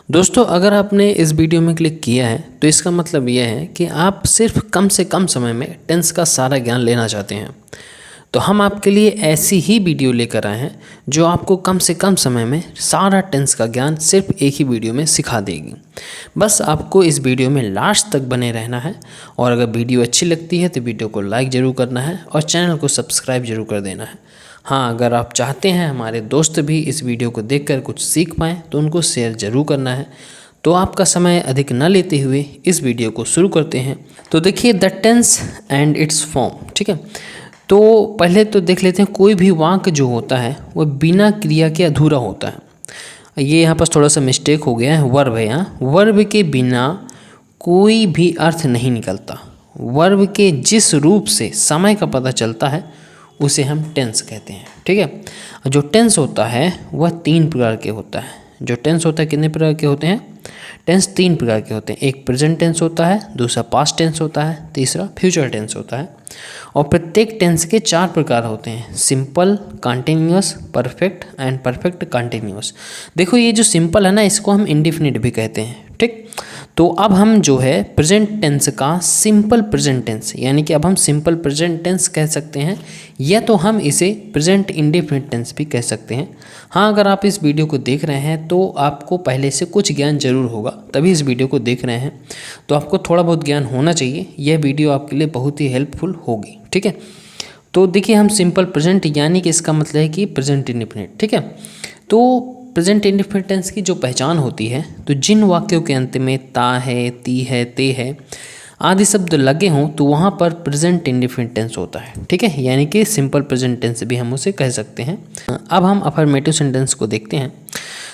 दोस्तों, अगर आपने इस वीडियो में क्लिक किया है तो इसका मतलब यह है कि आप सिर्फ कम से कम समय में टेंस का सारा ज्ञान लेना चाहते हैं। तो हम आपके लिए ऐसी ही वीडियो लेकर आए हैं जो आपको कम से कम समय में सारा टेंस का ज्ञान सिर्फ एक ही वीडियो में सिखा देगी। बस आपको इस वीडियो में लास्ट तक बने रहना है और अगर वीडियो अच्छी लगती है तो वीडियो को लाइक ज़रूर करना है और चैनल को सब्सक्राइब ज़रूर कर देना है। हाँ, अगर आप चाहते हैं हमारे दोस्त भी इस वीडियो को देखकर कुछ सीख पाएँ तो उनको शेयर ज़रूर करना है। तो आपका समय अधिक न लेते हुए इस वीडियो को शुरू करते हैं। तो देखिए the tense and its form, ठीक है। तो पहले तो देख लेते हैं कोई भी वाक्य जो होता है वह बिना क्रिया के अधूरा होता है। ये यहाँ पर थोड़ा सा मिस्टेक हो गया है, वर्ब है यहाँ। वर्ब के बिना कोई भी अर्थ नहीं निकलता। वर्ब के जिस रूप से समय का पता चलता है उसे हम टेंस कहते हैं, ठीक है। जो टेंस होता है वह 3 प्रकार के होता है। जो टेंस होता है कितने प्रकार के होते हैं? टेंस 3 प्रकार के होते हैं। एक प्रेजेंट टेंस होता है, दूसरा पास्ट टेंस होता है, तीसरा फ्यूचर टेंस होता है। और प्रत्येक टेंस के 4 प्रकार होते हैं: simple, continuous, perfect and perfect continuous. देखो ये जो सिंपल है ना, इसको हम इंडेफिनिट भी कहते हैं, ठीक। तो अब हम जो है प्रेजेंट टेंस का सिंपल प्रेजेंट टेंस, यानी कि अब हम सिंपल प्रेजेंट टेंस कह सकते हैं, या तो हम इसे प्रेजेंट इंडेफिनिट टेंस भी कह सकते हैं। हाँ, अगर आप इस वीडियो को देख रहे हैं तो आपको पहले से कुछ ज्ञान जरूर होगा, तभी इस वीडियो को देख रहे हैं। तो आपको थोड़ा बहुत ज्ञान होना चाहिए, यह वीडियो आपके लिए बहुत ही हेल्पफुल होगी, ठीक है। तो देखिए हम सिंपल प्रेजेंट, यानी कि इसका मतलब है कि प्रेजेंट इंडेफिनिट, ठीक है। तो प्रेजेंट इंडेफिनिट टेंस की जो पहचान होती है, तो जिन वाक्यों के अंत में ता है, ती है, ते है आदि शब्द लगे हों तो वहाँ पर प्रेजेंट इंडेफिनिट टेंस होता है, ठीक है। यानी कि सिंपल प्रेजेंट टेंस भी हम उसे कह सकते हैं। अब हम अफर्मेटिव सेंटेंस को देखते हैं।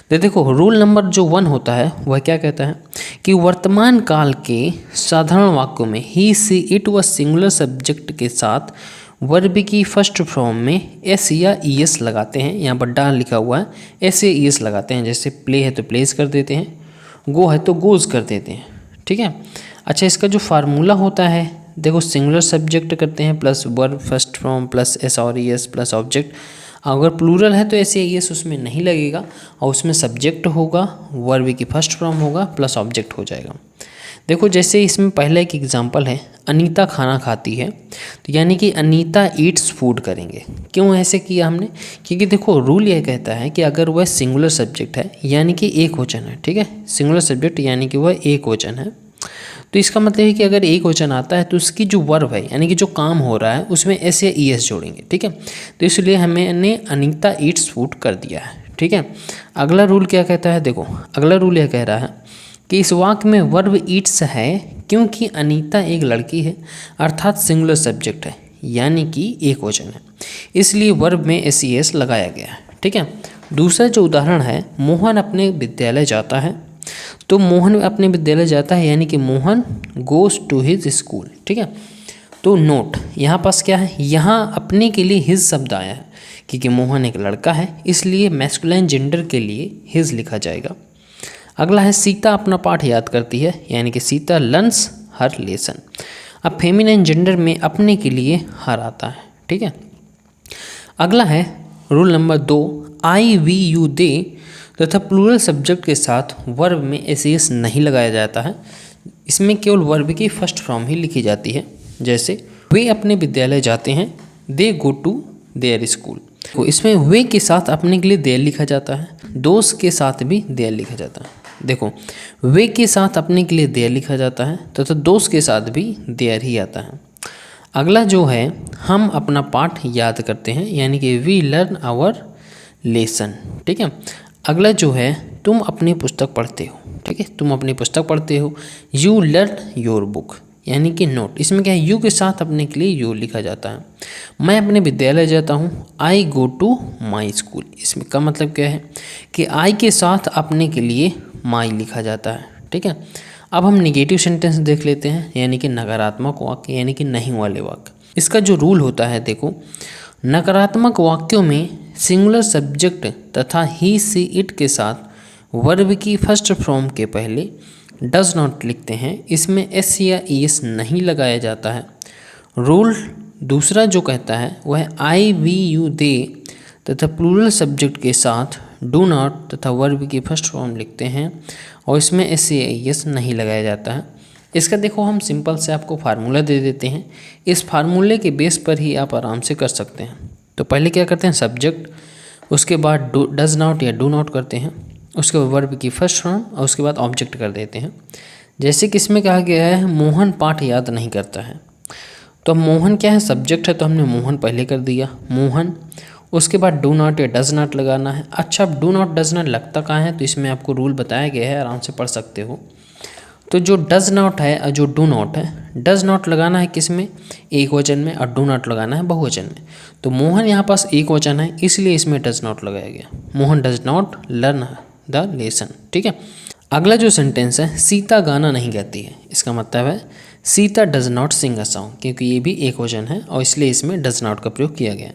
तो देखो रूल नंबर जो 1 होता है वह क्या कहता है कि वर्तमान काल के साधारण वाक्यों में ही, सी, इट व सिंगुलर सब्जेक्ट के साथ वर्ब की फर्स्ट फॉर्म में एस या ई एस लगाते हैं। यहाँ पर डा लिखा हुआ है, एस या ई एस लगाते हैं। जैसे प्ले है तो प्लेस कर देते हैं, गो है तो गोज कर देते हैं, ठीक है। अच्छा, इसका जो फार्मूला होता है, देखो सिंगुलर सब्जेक्ट करते हैं plus verb first form plus S और ई एस प्लस ऑब्जेक्ट। अगर प्लूरल है तो एस या ई एस उसमें नहीं लगेगा और उसमें सब्जेक्ट होगा, वर्ब की फर्स्ट फॉर्म होगा प्लस ऑब्जेक्ट हो जाएगा। देखो जैसे इसमें पहला एक एग्जांपल है, अनीता खाना खाती है, तो यानी कि अनीता ईट्स फूड करेंगे। क्यों ऐसे किया हमने? क्योंकि देखो रूल यह कहता है कि अगर वह सिंगुलर सब्जेक्ट है यानी कि एक वचन है, ठीक है। सिंगुलर सब्जेक्ट यानी कि वह एक वचन है, तो इसका मतलब है कि अगर एक वचन आता है तो उसकी जो वर्ब है यानी कि जो काम हो रहा है उसमें एस या ई एस जोड़ेंगे, ठीक है। तो इसलिए हमने अनीता ईट्स फूड कर दिया है, ठीक है। अगला रूल क्या कहता है? देखो अगला रूल यह कह रहा है कि इस वाक्य में वर्ब ईट्स है क्योंकि अनीता एक लड़की है, अर्थात सिंगुलर सब्जेक्ट है यानी कि एक वचन है, इसलिए वर्ब में एस ई एस लगाया गया है, ठीक है। दूसरा जो उदाहरण है, मोहन अपने विद्यालय जाता है, तो मोहन अपने विद्यालय जाता है यानी कि Mohan goes to his school, ठीक है। तो नोट यहाँ पास क्या है, यहाँ अपने के लिए हिज शब्द आया है क्योंकि मोहन एक लड़का है, इसलिए मैस्कुलाइन जेंडर के लिए हिज लिखा जाएगा। अगला है सीता अपना पाठ याद करती है, यानी कि सीता लर्न्स हर लेसन। अब फेमिनाइन जेंडर में अपने के लिए हर आता है, ठीक है। अगला है rule number 2, I, we, you, they तथा प्लूरल सब्जेक्ट के साथ वर्ब में एस ई एस नहीं लगाया जाता है। इसमें केवल वर्ब की फर्स्ट फॉर्म ही लिखी जाती है। जैसे वे अपने विद्यालय जाते हैं, दे गो टू देयर स्कूल। तो इसमें वे के साथ अपने के लिए देयर लिखा जाता है, दोस्त के साथ भी देयर लिखा जाता है। देखो वे के साथ अपने के लिए देयर लिखा जाता है तथा दोस्त के साथ भी देयर ही आता है। अगला जो है, हम अपना पाठ याद करते हैं यानी कि वी लर्न आवर लेसन, ठीक है। अगला जो है, तुम अपनी पुस्तक पढ़ते हो, ठीक है, तुम अपनी पुस्तक पढ़ते हो। यू लर्न योर बुक यानी कि नोट, इसमें क्या है, यू के साथ अपने के लिए यू लिखा जाता है। मैं अपने विद्यालय जाता हूँ, आई गो टू माई स्कूल। इसमें का मतलब क्या है कि आई के साथ अपने के लिए माई लिखा जाता है, ठीक है। अब हम नेगेटिव सेंटेंस देख लेते हैं, यानी कि नकारात्मक वाक्य यानी कि नहीं वाले वाक्य। इसका जो रूल होता है, देखो नकारात्मक वाक्यों में सिंगुलर सब्जेक्ट तथा ही, सी, इट के साथ वर्ब की फर्स्ट फॉर्म के पहले डज नॉट लिखते हैं। इसमें एस या ई एस नहीं लगाया जाता है। रूल दूसरा जो कहता है वह आई, वी, यू, दे तथा प्लूरल सब्जेक्ट के साथ डू नॉट तथा वर्ब की फर्स्ट फॉर्म लिखते हैं और इसमें एस नहीं लगाया जाता है। इसका देखो हम सिंपल से आपको फार्मूला दे देते हैं, इस फार्मूले के बेस पर ही आप आराम से कर सकते हैं। तो पहले क्या करते हैं, सब्जेक्ट, उसके बाद डज नॉट या डू नॉट करते हैं, उसके बाद वर्ब की फर्स्ट फॉर्म और उसके बाद ऑब्जेक्ट कर देते हैं। जैसे कि इसमें कहा गया है मोहन पाठ याद नहीं करता है, तो मोहन क्या है, सब्जेक्ट है, तो हमने मोहन पहले कर दिया, मोहन। उसके बाद डू नॉट या डज नॉट लगाना है। अच्छा, डू नॉट डज नॉट लगता कहाँ है, तो इसमें आपको रूल बताया गया है, आराम से पढ़ सकते हो। तो जो डज नॉट है और जो डू नॉट है, डज नॉट लगाना है किस में, एक वचन में, और डू नॉट लगाना है बहुवचन में। तो मोहन यहाँ पास एक वचन है, इसलिए इसमें डज नॉट लगाया गया। Mohan does not learn the lesson. ठीक है। अगला जो सेंटेंस है, सीता गाना नहीं गाती है, इसका मतलब है Sita does not sing a song, क्योंकि ये भी एक वचन है और इसलिए इसमें डज नॉट का प्रयोग किया गया।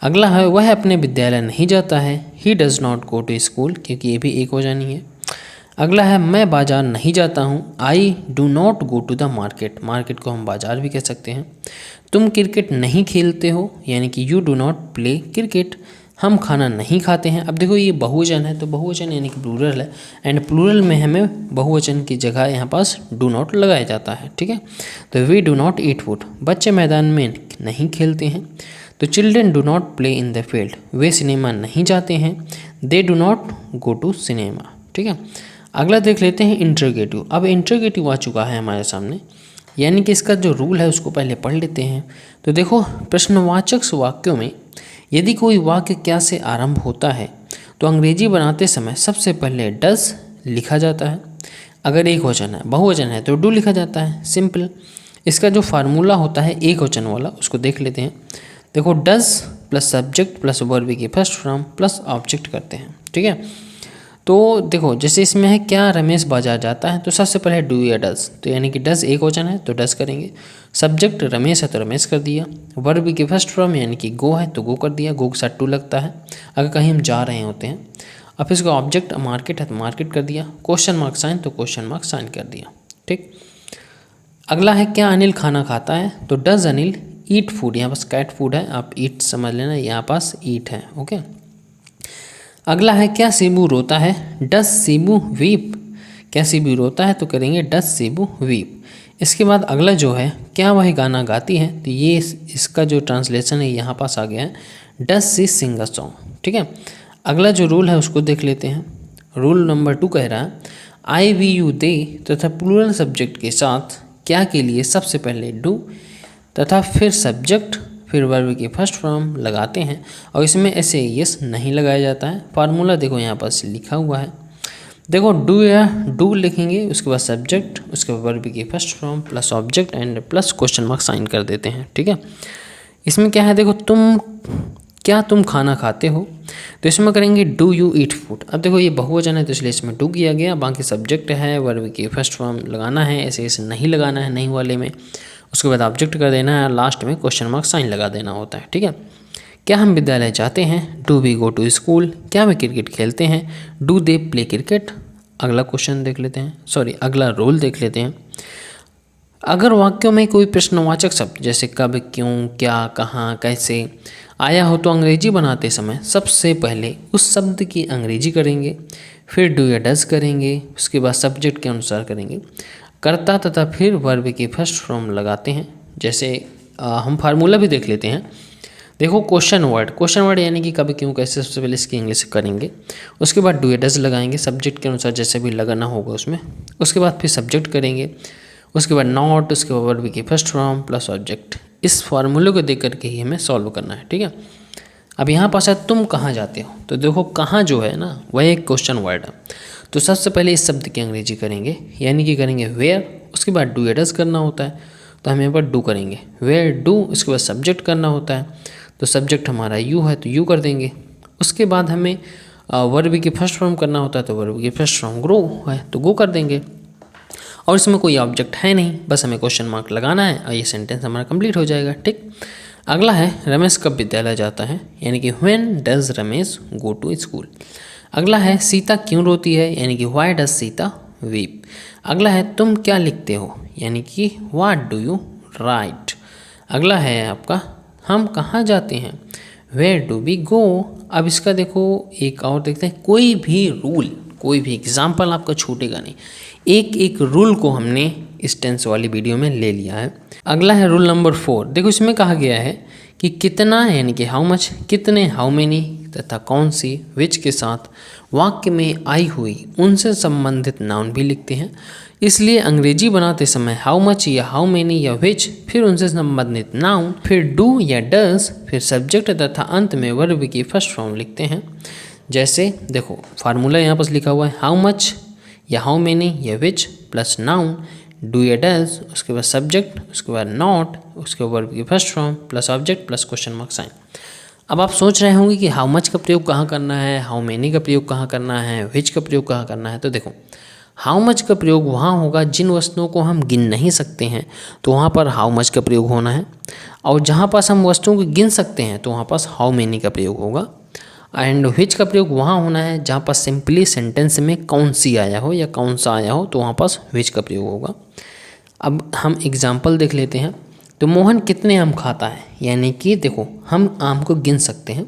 अगला है वह अपने विद्यालय नहीं जाता है, he does not go to school, क्योंकि ये भी एक वचन ही है। अगला है मैं बाजार नहीं जाता हूँ, I do not go to the market, market को हम बाजार भी कह सकते हैं। तुम क्रिकेट नहीं खेलते हो, यानी कि you do not play cricket. हम खाना नहीं खाते हैं। अब देखो ये बहुवचन है, तो बहुवचन यानी कि प्लूरल है, एंड प्लूरल में हमें बहुवचन की जगह यहाँ पास डू नॉट लगाया जाता है। ठीक है। तो we do not eat food, बच्चे मैदान में नहीं खेलते हैं। तो children do not play in the field, वे सिनेमा नहीं जाते हैं, they do not go to cinema. ठीक है। अगला देख लेते हैं इंटरोगेटिव। अब इंटरोगेटिव आ चुका है हमारे सामने, यानी कि इसका जो रूल है उसको पहले पढ़ लेते हैं। तो देखो, प्रश्नवाचक वाक्यों में यदि कोई वाक्य क्या से आरंभ होता है तो अंग्रेजी बनाते समय सबसे पहले डज लिखा जाता है। अगर एक वचन है, बहुवचन है, तो डू लिखा जाता है, सिंपल। इसका जो फार्मूला होता है एक वचन वाला, उसको देख लेते हैं। देखो, does plus subject plus verb की फर्स्ट फॉर्म प्लस ऑब्जेक्ट करते हैं। ठीक है। तो देखो, जैसे इसमें है क्या रमेश बाजार जाता है, तो सबसे पहले डू या डज, तो यानी कि डज एक वचन है तो डज करेंगे। सब्जेक्ट रमेश है तो रमेश कर दिया। वर्ब की फर्स्ट फॉर्म यानी कि गो है तो गो कर दिया, गो के साथ टू लगता है अगर कहीं हम जा रहे होते हैं। अब इसका ऑब्जेक्ट मार्केट है तो मार्केट कर दिया, क्वेश्चन मार्क साइन तो क्वेश्चन मार्क साइन कर दिया। ठीक। अगला है क्या अनिल खाना खाता है, तो डज अनिल ईट फूड, यहाँ पास कैट फूड है, आप ईट समझ लेना, यहाँ पास ईट है। ओके। अगला है क्या सेबू रोता है, डज सेबू वीप, क्या सेबू रोता है तो करेंगे डज सेबू वीप। इसके बाद अगला जो है क्या वह गाना गाती है, तो ये इसका जो ट्रांसलेशन है यहाँ पास आ गया है, does she Singh a song. ठीक है। अगला जो रूल है उसको देख लेते हैं। रूल नंबर 2 कह रहा है आई वी यू दे तथा प्लूरल सब्जेक्ट के साथ क्या के लिए सबसे पहले डू तथा फिर सब्जेक्ट फिर वर्ब की फर्स्ट फॉर्म लगाते हैं और इसमें ऐसे यस नहीं लगाया जाता है। फार्मूला देखो यहाँ पास लिखा हुआ है। देखो, डू या डू लिखेंगे, उसके बाद सब्जेक्ट, उसके बाद वर्ब की first form plus object and plus question mark sign कर देते हैं। ठीक है। इसमें क्या है, देखो, तुम खाना खाते हो, तो इसमें करेंगे डू यू ईट फूड। अब देखो ये बहुवचन है तो इसलिए इसमें डू किया गया, बाकी सब्जेक्ट है, वर्ब की फर्स्ट फॉर्म लगाना है, ऐसे नहीं लगाना है नहीं वाले में, उसके बाद ऑब्जेक्ट कर देना है, लास्ट में क्वेश्चन मार्क साइन लगा देना होता है। ठीक है। क्या हम विद्यालय जाते हैं, do we go to school. क्या वे क्रिकेट खेलते हैं, डू दे प्ले क्रिकेट। अगला क्वेश्चन देख लेते हैं, अगला रोल देख लेते हैं। अगर वाक्यों में कोई प्रश्नवाचक शब्द जैसे कब, क्यों, क्या, कहाँ, कैसे आया हो तो अंग्रेजी बनाते समय सबसे पहले उस शब्द की अंग्रेजी करेंगे, फिर डू या डज करेंगे, उसके बाद सब्जेक्ट के अनुसार करेंगे कर्ता तथा फिर वर्ब की फर्स्ट फॉर्म लगाते हैं। जैसे हम फार्मूला भी देख लेते हैं। देखो, क्वेश्चन वर्ड यानी कि कभी क्यों कैसे सबसे पहले इसकी इंग्लिश करेंगे, उसके बाद डू या डज लगाएंगे सब्जेक्ट के अनुसार जैसे भी लगाना होगा उसमें, उसके बाद फिर सब्जेक्ट करेंगे, उसके बाद नॉट, उसके बाद वर्ब की फर्स्ट फॉर्म प्लस ऑब्जेक्ट। इस फार्मूले को देख करके ही हमें सॉल्व करना है। ठीक है। अब यहाँ पास है तुम कहाँ जाते हो, तो देखो कहाँ जो है ना वह एक क्वेश्चन वर्ड है, तो सबसे पहले इस शब्द की अंग्रेजी करेंगे, यानी कि करेंगे वेयर, उसके बाद डू या डज करना होता है तो हम यहाँ पर डू करेंगे, वेयर डू, उसके बाद सब्जेक्ट करना होता है तो सब्जेक्ट हमारा यू है तो यू कर देंगे, उसके बाद हमें वर्ब की फर्स्ट फॉर्म करना होता है तो वर्ब की फर्स्ट फॉर्म ग्रो है तो गो कर देंगे, और इसमें कोई ऑब्जेक्ट है नहीं, बस हमें क्वेश्चन मार्क लगाना है और ये सेंटेंस हमारा कंप्लीट हो जाएगा। ठीक। अगला है रमेश कब विद्यालय जाता है, यानी कि when does Ramesh go to school. अगला है सीता क्यों रोती है, यानी कि व्हाई डज सीता वीप। अगला है तुम क्या लिखते हो, यानी कि व्हाट डू यू राइट। अगला है आपका हम कहाँ जाते हैं, वेयर डू वी गो। अब इसका देखो एक और देखते हैं, कोई भी रूल, कोई भी एग्जाम्पल आपका छूटेगा नहीं। एक एक रूल को हमने इस टेंस वाली वीडियो में ले लिया है। अगला है रूल नंबर 4। देखो इसमें कहा गया है कि कितना यानी कि हाउ मच, कितने हाउ मेनी तथा कौन सी विच के साथ वाक्य में आई हुई उनसे संबंधित नाउन भी लिखते हैं। इसलिए अंग्रेजी बनाते समय हाउ मच या हाउ मेनी या विच, फिर उनसे संबंधित नाउन, फिर डू या डज, फिर सब्जेक्ट तथा अंत में वर्ब की फर्स्ट फॉर्म लिखते हैं। जैसे देखो फार्मूला यहाँ पर लिखा हुआ है, हाउ मच या हाउ मेनी या विच प्लस नाउन, डू या डज, उसके बाद सब्जेक्ट, उसके बाद नॉट, उसके बाद वर्ब की first form plus object plus question mark sign. अब आप सोच रहे होंगे कि हाउ मच का प्रयोग कहाँ करना है, हाउ मेनी का प्रयोग कहाँ करना है, विच का प्रयोग कहाँ करना है। तो देखो हाउ मच का प्रयोग वहाँ होगा जिन वस्तुओं को हम गिन नहीं सकते हैं, तो वहाँ पर हाउ मच का प्रयोग होना है। और जहाँ पास हम वस्तुओं को गिन सकते हैं तो वहाँ पास हाउ मेनी का प्रयोग होगा। एंड विच का प्रयोग वहाँ होना है जहाँ पास सिंपली सेंटेंस में कौन सी आया हो या कौन सा आया हो, तो वहाँ पास विच का प्रयोग होगा। अब हम एग्जाम्पल देख लेते हैं। तो मोहन कितने आम खाता है, यानी कि देखो हम आम को गिन सकते हैं,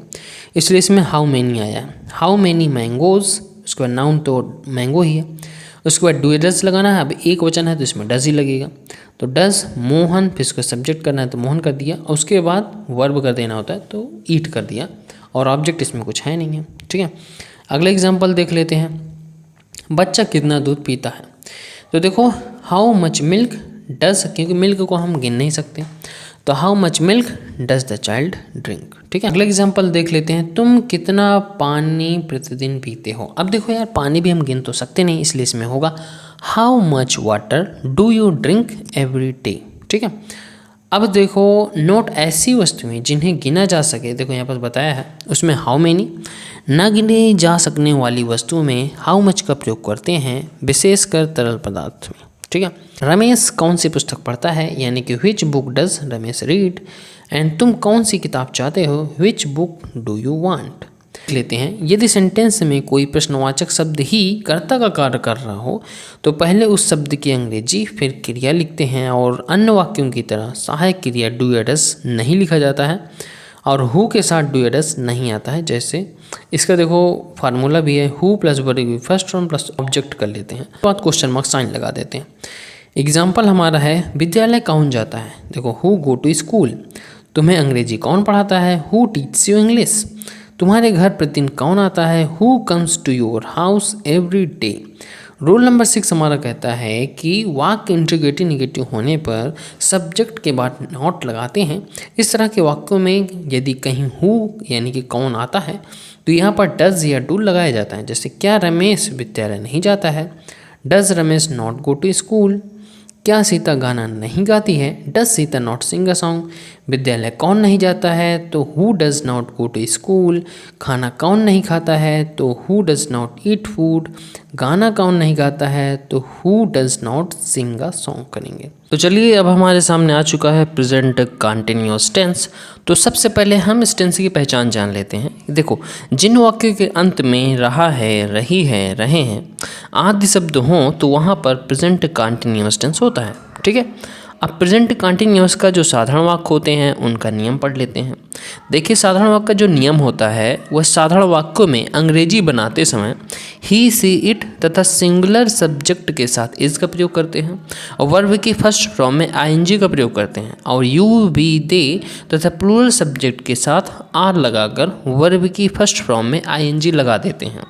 इसलिए इसमें हाउ मेनी आया है। हाउ मेनी मैंगोज, उसके बाद नाउन तो मैंगो ही है। उसके बाद डू डज लगाना है। अब एक वचन है तो इसमें डज ही लगेगा, तो डज मोहन, फिर उसको सब्जेक्ट करना है तो मोहन कर दिया, और उसके बाद वर्ब कर देना होता है तो ईट कर दिया, और ऑब्जेक्ट इसमें कुछ है नहीं है। ठीक है, अगला एग्जाम्पल देख लेते हैं। बच्चा कितना दूध पीता है। तो देखो हाउ मच मिल्क डज, क्योंकि मिल्क को हम गिन नहीं सकते, तो how much milk does the child drink. ठीक है, अगला एग्जाम्पल देख लेते हैं। तुम कितना पानी प्रतिदिन पीते हो। अब देखो यार पानी भी हम गिन तो सकते नहीं, इसलिए इसमें होगा how much water do you drink every day. ठीक है, अब देखो नोट ऐसी वस्तुएं जिन्हें गिना जा सके, देखो यहाँ पर बताया है, उसमें हाउ मेनी। न गिने जा सकने वाली वस्तुओं में हाउ मच का प्रयोग करते हैं, विशेषकर तरल पदार्थ में। ठीक है, रमेश कौन सी पुस्तक पढ़ता है, यानी कि which book does Ramesh read. And तुम कौन सी किताब चाहते हो, which book do you want. लेते हैं, यदि सेंटेंस में कोई प्रश्नवाचक शब्द ही कर्ता का कार्य कर रहा हो तो पहले उस शब्द की अंग्रेजी फिर क्रिया लिखते हैं, और अन्य वाक्यों की तरह सहायक क्रिया डू या डज नहीं लिखा जाता है, और हु के साथ डू या डज नहीं आता है। जैसे इसका देखो फार्मूला भी है, who plus verb first form plus object कर लेते हैं, बाद क्वेश्चन मार्क साइन लगा देते हैं। एग्जाम्पल हमारा है, विद्यालय कौन जाता है। देखो हु गो टू स्कूल। तुम्हें अंग्रेजी कौन पढ़ाता है, हु टीच यू इंग्लिश। तुम्हारे घर प्रतिदिन कौन आता है, who comes to your house every day. Rule number 6 हमारा कहता है कि वाक्य इंटीग्रेटिव निगेटिव होने पर सब्जेक्ट के बाद नॉट लगाते हैं। इस तरह के वाक्यों में यदि कहीं हु यानी कि कौन आता है तो यहाँ पर डज या डू लगाया जाता है। जैसे क्या रमेश विद्यालय नहीं जाता है, does Ramesh not go to school. क्या सीता गाना नहीं गाती है, does Sita not sing a song. विद्यालय कौन नहीं जाता है, तो who does not go to school. खाना कौन नहीं खाता है, तो who does not eat food. गाना कौन नहीं गाता है, तो who does not sing a song करेंगे। तो चलिए अब हमारे सामने आ चुका है प्रेजेंट कंटिन्यूअस टेंस। तो सबसे पहले हम इस टेंस की पहचान जान लेते हैं। देखो जिन वाक्यों के अंत में रहा है, रही है, रहे हैं आदि शब्द हों तो वहाँ पर प्रेजेंट कंटिन्यूअस टेंस होता है। ठीक है, अब प्रेजेंट कंटिन्यूअस का जो साधारण वाक्य होते हैं उनका नियम पढ़ लेते हैं। देखिए साधारण वाक्य का जो नियम होता है वह साधारण वाक्यों में अंग्रेजी बनाते समय ही, सी, इट तथा सिंगुलर सब्जेक्ट के साथ इज का प्रयोग करते हैं, और वर्ब की फर्स्ट फॉर्म में आईएनजी का प्रयोग करते हैं, और यू, वी, दे तथा प्लूरल सब्जेक्ट के साथ आर लगाकर वर्ब की फर्स्ट फॉर्म में आईएनजी लगा देते हैं।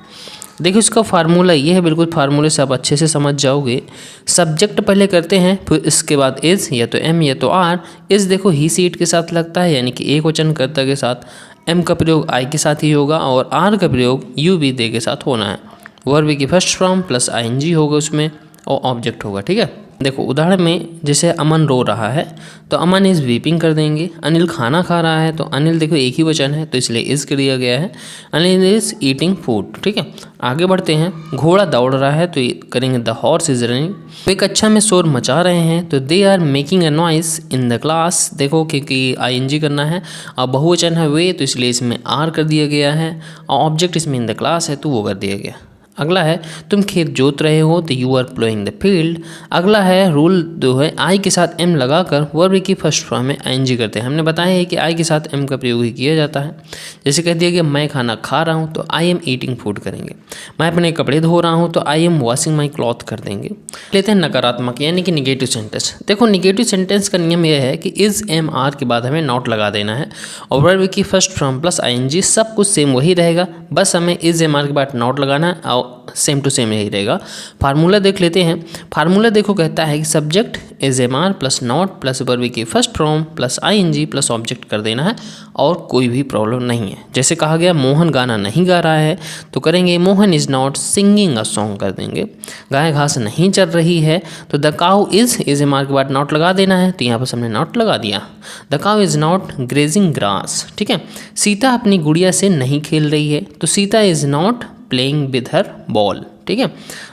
देखो इसका फार्मूला ये है, बिल्कुल फार्मूले से आप अच्छे से समझ जाओगे। सब्जेक्ट पहले करते हैं, फिर इसके बाद इज या तो एम या तो आर। इज देखो ही, सी, इट के साथ लगता है, यानी कि एक वचन कर्ता के साथ। एम का प्रयोग आई के साथ ही होगा, और आर का प्रयोग यू, वी, दे के साथ होना है। वर्ब की फर्स्ट फॉर्म प्लस आईएनजी होगा उसमें, और ऑब्जेक्ट होगा। ठीक है, देखो उदाहरण में जैसे अमन रो रहा है तो अमन इज़ वीपिंग कर देंगे। अनिल खाना खा रहा है तो अनिल देखो एक ही वचन है तो इसलिए इज़ कर दिया गया है। Anil is eating food. ठीक है, आगे बढ़ते हैं। घोड़ा दौड़ रहा है तो करेंगे द हॉर्स इज रनिंग। वे कक्षा में शोर मचा रहे हैं तो they are making a noise in the class. देखो क्योंकि आईएनजी करना है और बहुवचन है वे, तो इसलिए इसमें आर कर दिया गया है, और ऑब्जेक्ट इसमें इन द क्लास है तो वो कर दिया गया। अगला है तुम खेत जोत रहे हो तो you are ploughing the field. अगला है रूल जो है आई के साथ एम लगाकर वर्ब की फर्स्ट फॉर्म में आईएनजी करते हैं। हमने बताया है कि आई के साथ एम का प्रयोग ही किया जाता है। जैसे कह दिया कि मैं खाना खा रहा हूँ तो आई एम ईटिंग फूड करेंगे। मैं अपने कपड़े धो रहा हूँ तो I am washing my cloth कर देंगे। लेते हैं नकारात्मक यानी कि निगेटिव सेंटेंस। देखो निगेटिव सेंटेंस का नियम यह है कि इज एम आर के बाद हमें नॉट लगा देना है और वर्ब की फर्स्ट फॉर्म प्लस आईएनजी सब कुछ सेम वही रहेगा, बस हमें इज एम आर के बाद नॉट लगाना है और सेम टू सेम यही रहेगा। फार्मूला देख लेते हैं। फार्मूला देखो कहता है कि subject is am are plus not plus verb की first form plus ING plus object कर देना है और कोई भी प्रॉब्लम नहीं है। जैसे कहा गया मोहन गाना नहीं गा रहा है तो करेंगे Mohan is not singing a song कर देंगे। गाय घास नहीं चल रही है तो the cow is am are के बाद नॉट लगा देना है, तो यहाँ पर हमने नॉट लगा दिया। The cow is not grazing grass. ठीक है। सीता अपनी गुड़िया से नहीं खेल रही है तो Sita is not playing with her ball. ठीक है।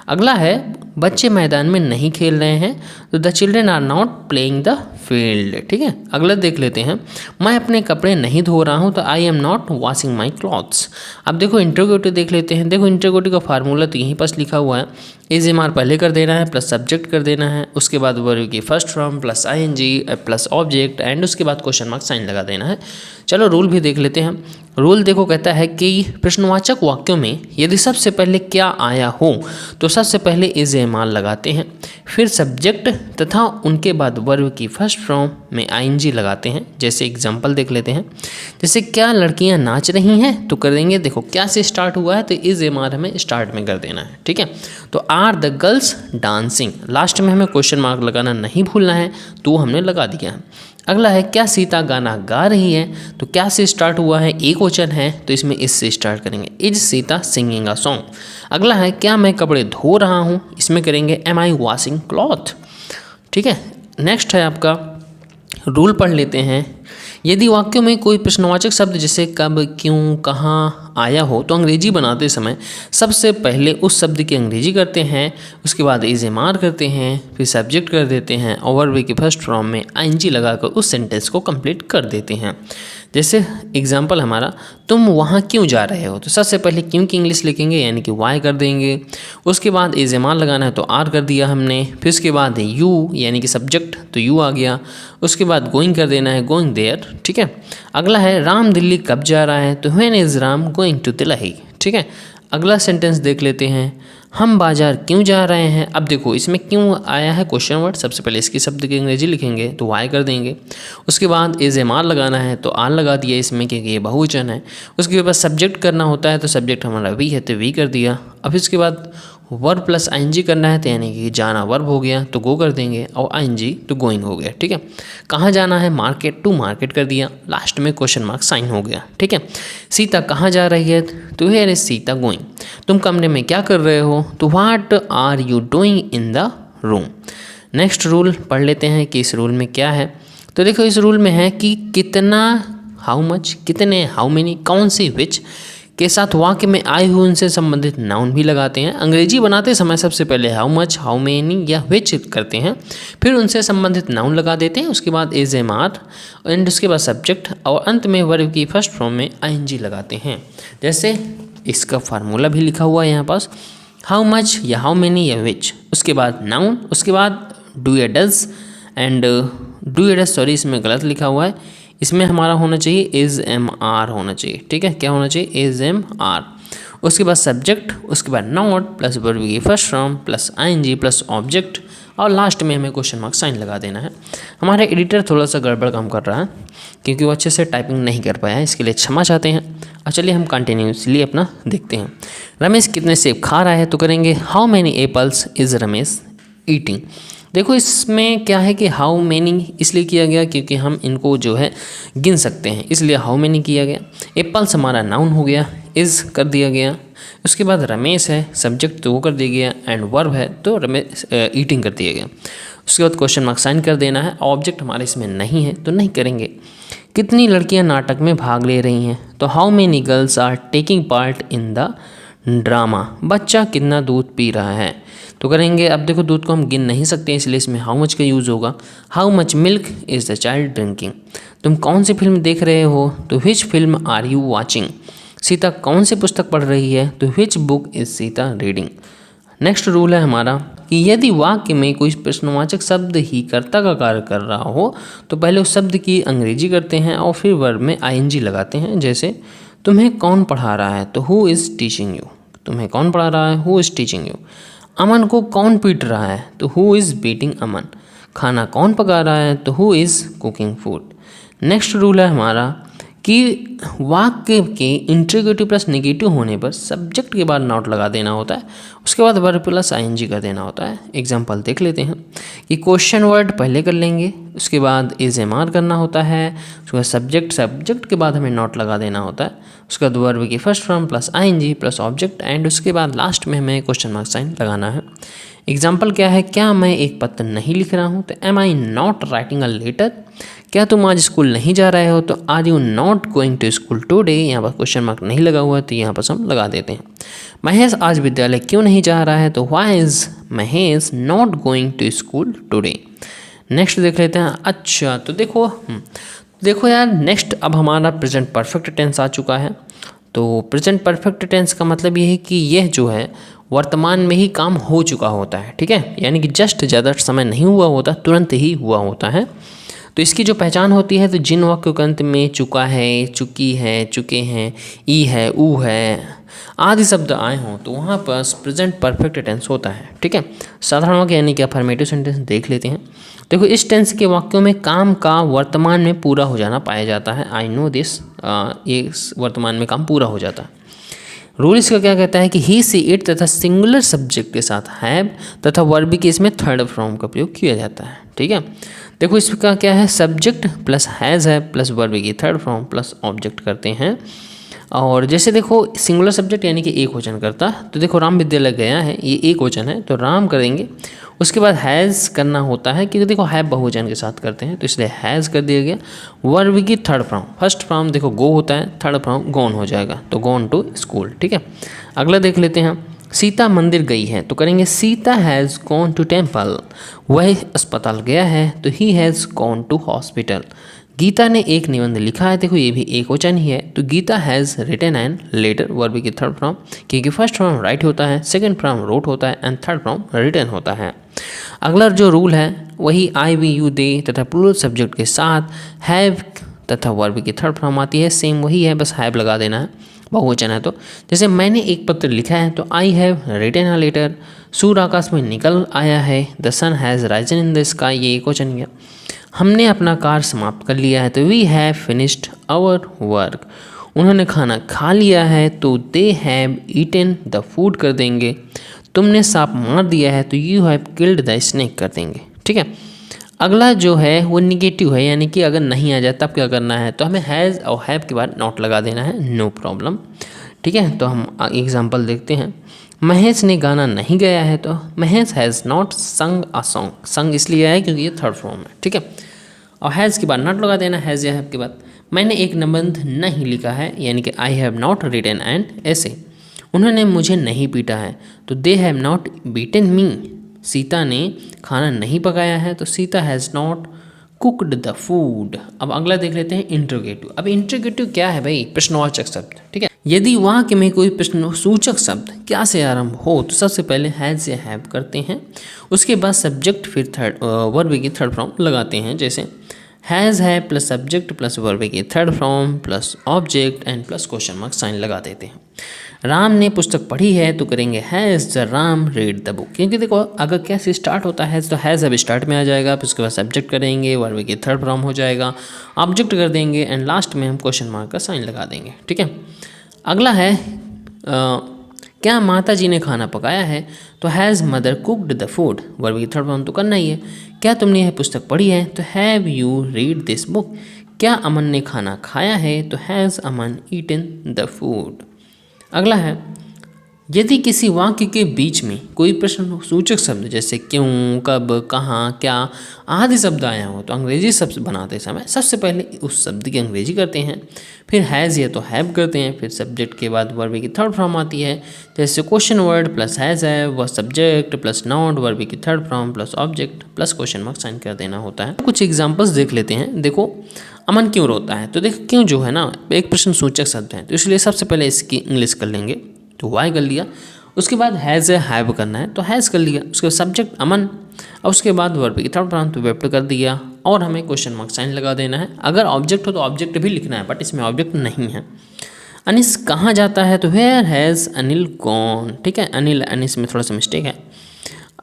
अगला है बच्चे मैदान में नहीं खेल रहे हैं तो the children are not playing the field. ठीक है। अगला देख लेते हैं। मैं अपने कपड़े नहीं धो रहा हूँ तो I am not washing my clothes. अब देखो इंटरोगेटिव देख लेते हैं। देखो इंटरोगेटिव का फार्मूला तो यहीं पास लिखा हुआ है, इज एम आर पहले कर देना है प्लस सब्जेक्ट कर देना है, उसके बाद वर्ब की first form plus ING plus object and उसके बाद क्वेश्चन मार्क साइन लगा देना है। चलो रूल भी देख लेते हैं। रूल देखो कहता है कि प्रश्नवाचक वाक्यों में यदि सबसे पहले क्या आया हो तो सबसे पहले इज एम आर लगाते हैं, फिर सब्जेक्ट तथा उनके बाद वर्ब की फर्स्ट फॉर्म में आईएनजी लगाते हैं। जैसे एग्जांपल देख लेते हैं। जैसे क्या लड़कियां नाच रही हैं तो कर देंगे, देखो क्या से स्टार्ट हुआ है तो इज एम आर हमें स्टार्ट में कर देना है। ठीक है। तो are the girls dancing, last में हमें क्वेश्चन मार्क लगाना नहीं भूलना है तो हमने लगा दिया है। अगला है क्या सीता गाना गा रही है तो क्या से स्टार्ट हुआ है, एक क्वेश्चन है तो इसमें इस से स्टार्ट करेंगे, is Sita singing a song. अगला है क्या मैं कपड़े धो रहा हूँ, इसमें करेंगे एम आई वॉशिंग क्लॉथ। ठीक है। नेक्स्ट है आपका रूल पढ़ लेते हैं। यदि वाक्यों में कोई प्रश्नवाचक शब्द जैसे कब, क्यों, कहाँ आया हो तो अंग्रेजी बनाते समय सबसे पहले उस शब्द की अंग्रेजी करते हैं, उसके बाद इज एम आर करते हैं, फिर सब्जेक्ट कर देते हैं और वर्ब की फर्स्ट फॉर्म में आईएनजी लगाकर उस सेंटेंस को कंप्लीट कर देते हैं। जैसे एग्जाम्पल हमारा तुम वहाँ क्यों जा रहे हो तो सबसे पहले क्यों की इंग्लिश लिखेंगे यानी कि वाई कर देंगे, उसके बाद इज एम आर लगाना है तो आर कर दिया हमने, फिर उसके बाद यू यानी कि सब्जेक्ट तो यू आ गया, उसके बाद गोइंग कर देना है गोइंग देयर। ठीक है। अगला है राम दिल्ली कब जा रहा है तो when is Ram going to Delhi. ठीक है। अगला सेंटेंस देख लेते हैं। हम बाजार क्यों जा रहे हैं, अब देखो इसमें क्यों आया है क्वेश्चन वर्ड, सबसे पहले इसकी शब्द की अंग्रेजी लिखेंगे तो वाई कर देंगे, उसके बाद इज एम आर लगाना है तो आर लगा दिया इसमें क्योंकि ये बहुवचन है, उसके बाद सब्जेक्ट करना होता है तो सब्जेक्ट हमारा वी है तो वी कर दिया, अब इसके बाद वर्ब प्लस आईएनजी करना है तो यानी कि जाना वर्ब हो गया तो गो कर देंगे और आईएनजी तो गोइंग हो गया। ठीक है। कहाँ जाना है मार्केट टू मार्केट कर दिया, लास्ट में क्वेश्चन मार्क साइन हो गया। ठीक है। सीता कहाँ जा रही है तो हियर इज सीता गोइंग। तुम कमरे में क्या कर रहे हो तो what are you doing in the room. Next rule पढ़ लेते हैं कि इस रूल में क्या है। तो देखो इस रूल में है कि कितना, हाउ मच, कितने, हाउ मेनी, कौन सी, विच के साथ वाक्य में आए हुए उनसे संबंधित नाउन भी लगाते हैं। अंग्रेजी बनाते समय सबसे पहले हाउ मच, हाउ मेनी या विच करते हैं, फिर उनसे संबंधित नाउन लगा देते हैं, उसके बाद इज एम आर एंड उसके बाद सब्जेक्ट और अंत में वर्ब की फर्स्ट फॉर्म में आईएनजी लगाते हैं। जैसे इसका फार्मूला भी लिखा हुआ है यहाँ पास, हाउ मच या हाउ मेनी या विच, उसके बाद नाउन, उसके बाद डू या डज एंड डू या डज, सॉरी इसमें गलत लिखा हुआ है, इसमें हमारा होना चाहिए इज एम आर होना चाहिए। ठीक है। क्या होना चाहिए इज एम आर, उसके बाद सब्जेक्ट, उसके बाद नॉट प्लस वर्ब की first form plus ING plus object और लास्ट में हमें क्वेश्चन मार्क साइन लगा देना है। हमारा एडिटर थोड़ा सा गड़बड़ काम कर रहा है क्योंकि वो अच्छे से टाइपिंग नहीं कर पाया है, इसके लिए क्षमा चाहते हैं। और चलिए हम कंटिन्यूसली अपना देखते हैं। रमेश कितने सेब खा रहा है तो करेंगे how many apples is Ramesh eating. देखो इसमें क्या है कि हाउ मैनी इसलिए किया गया क्योंकि हम इनको जो है गिन सकते हैं, इसलिए हाउ मैनी किया गया। एप्पल्स हमारा नाउन हो गया, इज़ कर दिया गया, उसके बाद रमेश है सब्जेक्ट तो वो कर दिया गया एंड वर्ब है तो रमेश ईटिंग कर दिया गया। उसके बाद क्वेश्चन मार्क साइन कर देना है, ऑब्जेक्ट हमारे इसमें नहीं है तो नहीं करेंगे। कितनी लड़कियां नाटक में भाग ले रही हैं तो how many girls are taking part in the drama. बच्चा कितना दूध पी रहा है तो करेंगे, अब देखो दूध को हम गिन नहीं सकते इसलिए इसमें हाउ मच का यूज़ होगा। How much milk is the child drinking. तुम कौन सी फिल्म देख रहे हो तो which film are you watching. Sita कौन सी पुस्तक पढ़ रही है, तो which book is Sita reading. Next rule है हमारा कि यदि वाक्य में कोई प्रश्नवाचक शब्द ही कर्ता का कार्य कर रहा हो तो पहले उस शब्द की अंग्रेजी करते हैं और फिर वर्ब में आईएनजी लगाते हैं। जैसे तुम्हें कौन पढ़ा रहा है, तो हु इज़ टीचिंग यू। तुम्हें कौन पढ़ा रहा है, हु इज़ टीचिंग यू। अमन को कौन पीट रहा है, तो हु इज़ बीटिंग अमन। खाना कौन पका रहा है, तो who is cooking food. Next rule है हमारा कि वाक्य के इंट्रोगेटिव प्लस नेगेटिव होने पर सब्जेक्ट के बाद नॉट लगा देना होता है, उसके बाद वर्ब प्लस आईएनजी कर देना होता है। एग्जांपल देख लेते हैं कि क्वेश्चन वर्ड पहले कर लेंगे, उसके बाद इज एम आर करना होता है, उसके बाद सब्जेक्ट के बाद हमें नॉट लगा देना होता है, उसके बाद वर्ब की first form plus ING plus object and उसके बाद लास्ट में हमें क्वेश्चन मार्क साइन लगाना है। एग्जाम्पल क्या है, क्या मैं एक पत्र नहीं लिख रहा हूँ, तो am I not writing a letter. क्या तुम आज स्कूल नहीं जा रहे हो, तो are you not going to school today. यहाँ पर क्वेश्चन मार्क नहीं लगा हुआ है तो यहाँ पर हम लगा देते हैं। महेश आज विद्यालय क्यों नहीं जा रहा है, तो why is Mahesh not going to school today. Next देख लेते हैं। अच्छा तो देखो यार, नेक्स्ट अब हमारा प्रेजेंट परफेक्ट टेंस आ चुका है। तो प्रेजेंट परफेक्ट टेंस का मतलब ये है कि यह जो है वर्तमान में ही काम हो चुका होता है, ठीक है, यानी कि जस्ट ज़्यादा समय नहीं हुआ होता, तुरंत ही हुआ होता है। तो इसकी जो पहचान होती है, तो जिन वाक्यों के अंत में चुका है, चुकी है, चुके हैं, ई है, ऊ है आदि शब्द आए हों तो वहाँ पर प्रेजेंट परफेक्ट टेंस होता है, ठीक है। साधारण वाक्य यानी कि अफर्मेटिव सेंटेंस देख लेते हैं। देखो इस टेंस के वाक्यों में काम का वर्तमान में पूरा हो जाना पाया जाता है। आई नो दिस, ये वर्तमान में काम पूरा हो जाता है। रूल इसका क्या कहता है कि ही सी इट तथा सिंगुलर सब्जेक्ट के साथ हैव तथा वर्ब के इसमें थर्ड फॉर्म का प्रयोग किया जाता है, ठीक है। देखो इसका क्या है, सब्जेक्ट प्लस हैज़ है प्लस वर्ब की थर्ड फॉर्म प्लस ऑब्जेक्ट करते हैं। और जैसे देखो सिंगुलर सब्जेक्ट यानी कि एक वचन करता, तो देखो राम विद्यालय गया है, ये एक वचन है तो राम करेंगे। उसके बाद हैज़ करना होता है क्योंकि देखो हैव बहुवचन के साथ करते हैं तो इसलिए हैज़ कर दिया गया। वर्ब की थर्ड फॉर्म, फर्स्ट फॉर्म देखो गो होता है, थर्ड फॉर्म गॉन हो जाएगा तो गॉन टू स्कूल, ठीक है। अगला देख लेते हैं। सीता मंदिर गई है तो करेंगे Sita has gone to temple. वह अस्पताल गया है तो he has gone to hospital. Gita ने एक निबंध लिखा है, देखो ये भी एक वचन ही है तो Gita has written an letter, verb की थर्ड फॉर्म, क्योंकि फर्स्ट फॉर्म राइट होता है, सेकंड फॉर्म रोट होता है एंड थर्ड फॉर्म रिटन होता है। अगला जो रूल है वही आई वी यू दे तथा प्लूरल सब्जेक्ट के साथ हैव तथा वर्ब की थर्ड फॉर्म आती है, सेम वही है, बस हैव लगा देना है, बहुवचन है तो। जैसे मैंने एक पत्र लिखा है तो I have written a letter. सूर्य आकाश में निकल आया है, the sun has risen in the sky, ये एक वचन गया। हमने अपना कार्य समाप्त कर लिया है तो we have finished our work. उन्होंने खाना खा लिया है तो they have eaten the food कर देंगे। तुमने सांप मार दिया है तो you have killed the snake कर देंगे, ठीक है। अगला जो है वो निगेटिव है, यानी कि अगर नहीं आ जाए तब क्या करना है, तो हमें हैज़ और हैव के बाद नॉट लगा देना है, नो प्रॉब्लम, ठीक है। तो हम एग्जांपल देखते हैं। महेश ने गाना नहीं गाया है तो महेश हैज़ नॉट संग अ सॉन्ग। संग इसलिए है क्योंकि ये थर्ड फॉर्म है, ठीक है। और हैज़ के बाद नॉट लगा देना, हैज़ या हैव के बाद। मैंने एक निबंध नहीं लिखा है, यानी कि I have not written an essay. उन्होंने मुझे नहीं पीटा है तो they have not beaten me. सीता ने खाना नहीं पकाया है तो Sita has not cooked the food. अब अगला देख लेते हैं इंट्रोगेटिव। अब इंट्रोगेटिव क्या है भाई, प्रश्नवाचक शब्द, ठीक है। यदि वाक्य में कोई प्रश्नसूचक शब्द क्या से आरंभ हो तो सबसे पहले हैज़ या हैव करते हैं, उसके बाद सब्जेक्ट फिर वर्ब की थर्ड फॉर्म लगाते हैं। जैसे हैज़ है प्लस सब्जेक्ट प्लस वर्ब की third form plus object and plus question mark sign लगा देते हैं। राम ने पुस्तक पढ़ी है तो करेंगे has the Ram read the book, क्योंकि देखो अगर क्या से स्टार्ट होता है तो हैज़ अब स्टार्ट में आ जाएगा, फिर उसके बाद सब्जेक्ट करेंगे, वर्ब की थर्ड फॉर्म हो जाएगा, ऑब्जेक्ट कर देंगे एंड लास्ट में हम क्वेश्चन मार्क का साइन लगा देंगे, ठीक है। अगला है क्या माता जी ने खाना पकाया है तो has mother cooked the food, verb की थर्ड फॉर्म तो करना ही है। क्या तुमने यह पुस्तक पढ़ी है तो have you read this book. क्या अमन ने खाना खाया है तो has Aman eaten the food. अगला है यदि किसी वाक्य के बीच में कोई प्रश्नसूचक शब्द जैसे क्यों, कब, कहाँ, क्या आदि शब्द आया हो तो अंग्रेजी शब्द बनाते समय सबसे पहले उस शब्द की अंग्रेजी करते हैं, फिर हैज़ या तो हैव करते हैं, फिर सब्जेक्ट के बाद वर्ब की थर्ड फॉर्म आती है। जैसे क्वेश्चन वर्ड प्लस हैज़ है वह सब्जेक्ट प्लस नॉट वर्ब की third form plus object plus question mark sign कर देना होता है। कुछ एग्जाम्पल्स देख लेते हैं। देखो अमन क्यों रोता है? तो देखो क्यों जो है ना एक प्रश्न सूचक शब्द है, तो इसलिए सबसे पहले इसकी इंग्लिश कर लेंगे। तो वाई कर लिया, उसके बाद हैज़ हैव करना है तो हैज़ कर लिया, उसके बाद सब्जेक्ट अमन, और उसके बाद वर्ब की थर्ड फॉर्म तो वेब कर दिया, और हमें क्वेश्चन मार्क साइन लगा देना है। अगर ऑब्जेक्ट हो तो ऑब्जेक्ट भी लिखना है, बट इसमें ऑब्जेक्ट नहीं है। अनिस कहाँ जाता है? तो वेयर हैज़ अनिल गॉन। ठीक है, अनिल अनिस में थोड़ा सा मिस्टेक है।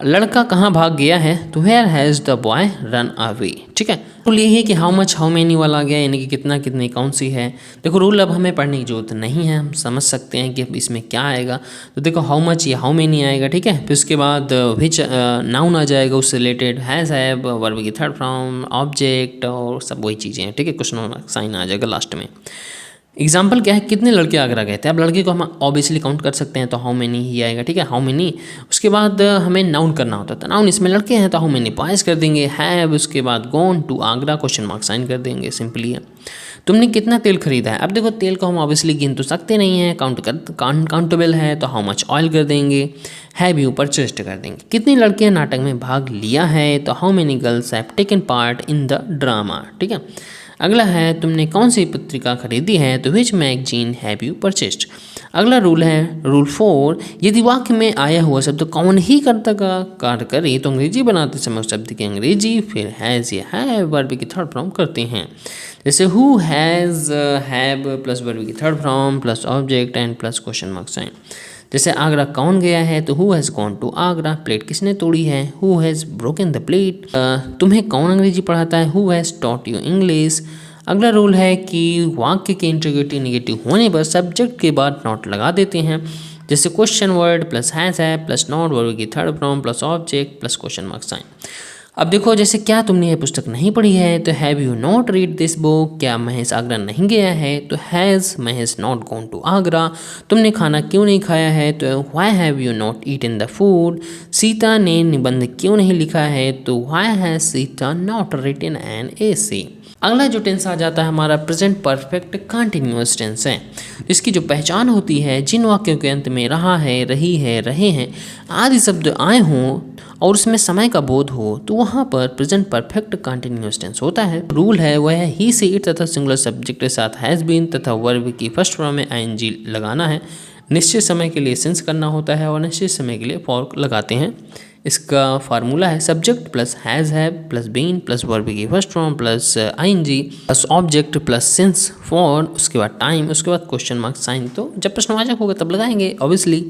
लड़का कहाँ भाग गया है? तो where has the boy run away. ठीक है, रूल यही है कि हाउ मच हाउ मैनी वाला आ गया, यानी कि कितना कितनी कौन सी है। देखो रूल अब हमें पढ़ने की जरूरत नहीं है, हम समझ सकते हैं कि अब इसमें क्या आएगा। तो देखो हाउ मच या हाउ मैनी आएगा, ठीक है, फिर उसके बाद विच नाउन आ जाएगा उससे रिलेटेड, हैज़ हैव, वर्ब की थर्ड फॉर्म, ऑब्जेक्ट और सब वही चीज़ें हैं। ठीक है, क्वेश्चन साइन आ जाएगा लास्ट में। एग्जाम्पल क्या है, कितने लड़के आगरा गए थे? अब लड़के को हम ऑब्वियसली काउंट कर सकते हैं, तो हाउ मेनी ही आएगा। ठीक है, हाउ मेनी। उसके बाद हमें नाउन करना होता है, तो नाउन इसमें लड़के हैं तो हाउ मेनी बॉयज कर देंगे, हैव, उसके बाद gone to Agra, question mark sign कर देंगे, सिंपली है। तुमने कितना तेल खरीदा है? अब देखो तेल को हम ऑब्वियसली गिन तो सकते नहीं हैं, काउंटेबल है, तो हाउ मच ऑयल कर देंगे, हैव यू परचेस्ड कर देंगे। कितनी लड़कियां नाटक में भाग लिया है? तो how many girls have taken part in the drama. ठीक है, अगला है तुमने कौन सी पत्रिका खरीदी है? तो which magazine have you purchased. अगला रूल है रूल 4, यदि वाक्य में आया हुआ शब्द कौन ही कर्ता का कार्य करे तो अंग्रेजी बनाते समय उस शब्द की अंग्रेजी फिर हैज़ या हैव वर्ब की थर्ड फॉर्म करते हैं। जैसे who has have plus verb की third form plus object and plus question mark sign. जैसे आगरा कौन गया है? तो who has gone to Agra. Plate किसने तोड़ी है? Who has broken the plate. तुम्हें कौन अंग्रेजी पढ़ाता है? Who has taught you English. अगला रूल है कि वाक्य के इंट्रोगेटिव नेगेटिव होने पर सब्जेक्ट के बाद नॉट लगा देते हैं। जैसे question word plus has have plus not verb की third form plus object plus question mark sign. अब देखो जैसे क्या तुमने ये पुस्तक नहीं पढ़ी है? तो have you not read this book. क्या महेश आगरा नहीं गया है? तो has Mahesh not gone to Agra. तुमने खाना क्यों नहीं खाया है? तो why have you not eaten the food. Sita ने निबंध क्यों नहीं लिखा है? तो why has Sita not written an essay. अगला जो टेंस आ जाता है हमारा प्रेजेंट परफेक्ट कंटिन्यूअस टेंस है। इसकी जो पहचान होती है, जिन वाक्यों के अंत में रहा है, रही है, रहे हैं आदि शब्द आए हों और उसमें समय का बोध हो, तो वहाँ पर प्रेजेंट परफेक्ट कंटिन्यूअस टेंस होता है। रूल है वह है ही से इट तथा सिंगुलर सब्जेक्ट के साथ हैज़ बीन तथा वर्ब की फर्स्ट फॉर्म में आईएनजी लगाना है। निश्चित समय के लिए सिंस करना होता है और निश्चित समय के लिए फॉर लगाते हैं। इसका फार्मूला है subject plus has have plus been plus verb की first form plus ING plus object plus since for, उसके बाद टाइम, उसके बाद क्वेश्चन मार्क साइन। तो जब प्रश्नवाचक होगा तब लगाएंगे ऑब्वियसली।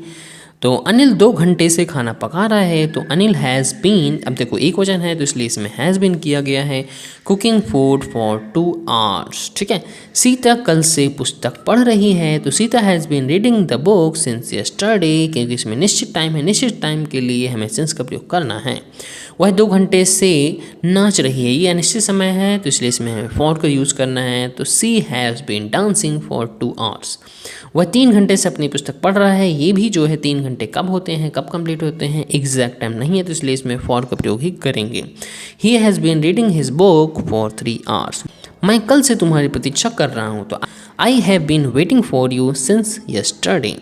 तो अनिल 2 घंटे से खाना पका रहा है, तो अनिल हैज़ बीन, अब देखो एक वचन है तो इसलिए इसमें हैज़ बीन किया गया है, कुकिंग फूड फॉर 2 आवर्स। ठीक है, सीता कल से पुस्तक पढ़ रही है, तो Sita has been reading the book since yesterday, क्योंकि इसमें निश्चित टाइम है, निश्चित टाइम के लिए हमें सिंस का प्रयोग करना है। वह 2 घंटे से नाच रही है, ये अनिश्चित समय है तो इसलिए इसमें हमें फॉर का यूज़ करना है, तो she has been dancing for 2 hours. वह 3 घंटे से अपनी पुस्तक पढ़ रहा है, ये भी जो है 3 घंटे कब होते हैं, कब कंप्लीट होते हैं, एग्जैक्ट टाइम नहीं है तो इसलिए इसमें फॉर का प्रयोग ही करेंगे। He has been reading his book for 3 hours. मैं कल से तुम्हारी प्रतीक्षा कर रहा हूँ, तो I have been waiting for you since yesterday.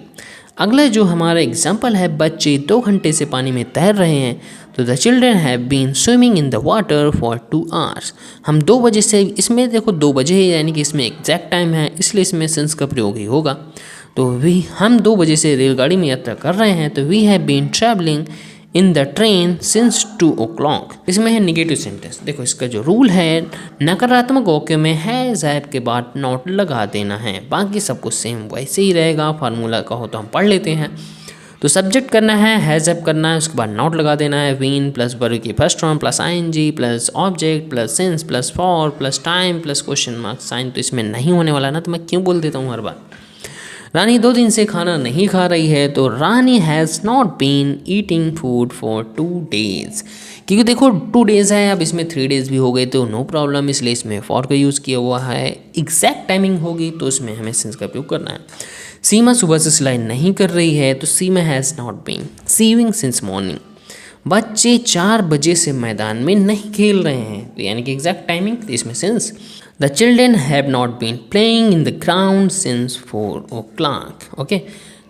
अगला जो हमारा एग्जाम्पल है, बच्चे 2 घंटे से पानी में तैर रहे हैं, तो the children have been swimming in the water for 2 hours. हम 2 बजे से, इसमें देखो 2 बजे है यानी कि इसमें एग्जैक्ट टाइम है, इसलिए इसमें सिंस का प्रयोग ही होगा। तो हम 2 बजे से रेलगाड़ी में यात्रा कर रहे हैं, तो we have been travelling in the train since 2 o'clock। इसमें है निगेटिव सेंटेंस। देखो इसका जो रूल है, नकारात्मक वाक्य में हैज़ हैव के बाद नॉट लगा देना है, बाकी सब कुछ सेम वैसे ही रहेगा। फार्मूला का हो तो हम पढ़ लेते हैं। तो सब्जेक्ट करना है, हैज़ हैव करना है, उसके बाद नॉट लगा देना है, बीन प्लस वर्ब की first form plus ING plus object plus since plus for plus time plus question mark sign. तो इसमें नहीं होने वाला ना, तो मैं क्यों बोल देता हूँ हर बार। रानी 2 दिन से खाना नहीं खा रही है, तो Rani has not been eating food for 2 days। क्योंकि देखो 2 days है, अब इसमें 3 days भी हो गए तो नो प्रॉब्लम, इसलिए इसमें फॉर का यूज़ किया हुआ है। एग्जैक्ट टाइमिंग होगी तो इसमें हमें सिंस का प्रयोग करना है। सीमा सुबह से सिलाई नहीं कर रही है, तो Seema has not been sewing since morning. बच्चे 4 बजे से मैदान में नहीं खेल रहे हैं, तो यानी कि एग्जैक्ट टाइमिंग, तो इसमें since. The children have not been playing in the ground since 4 o'clock। Okay,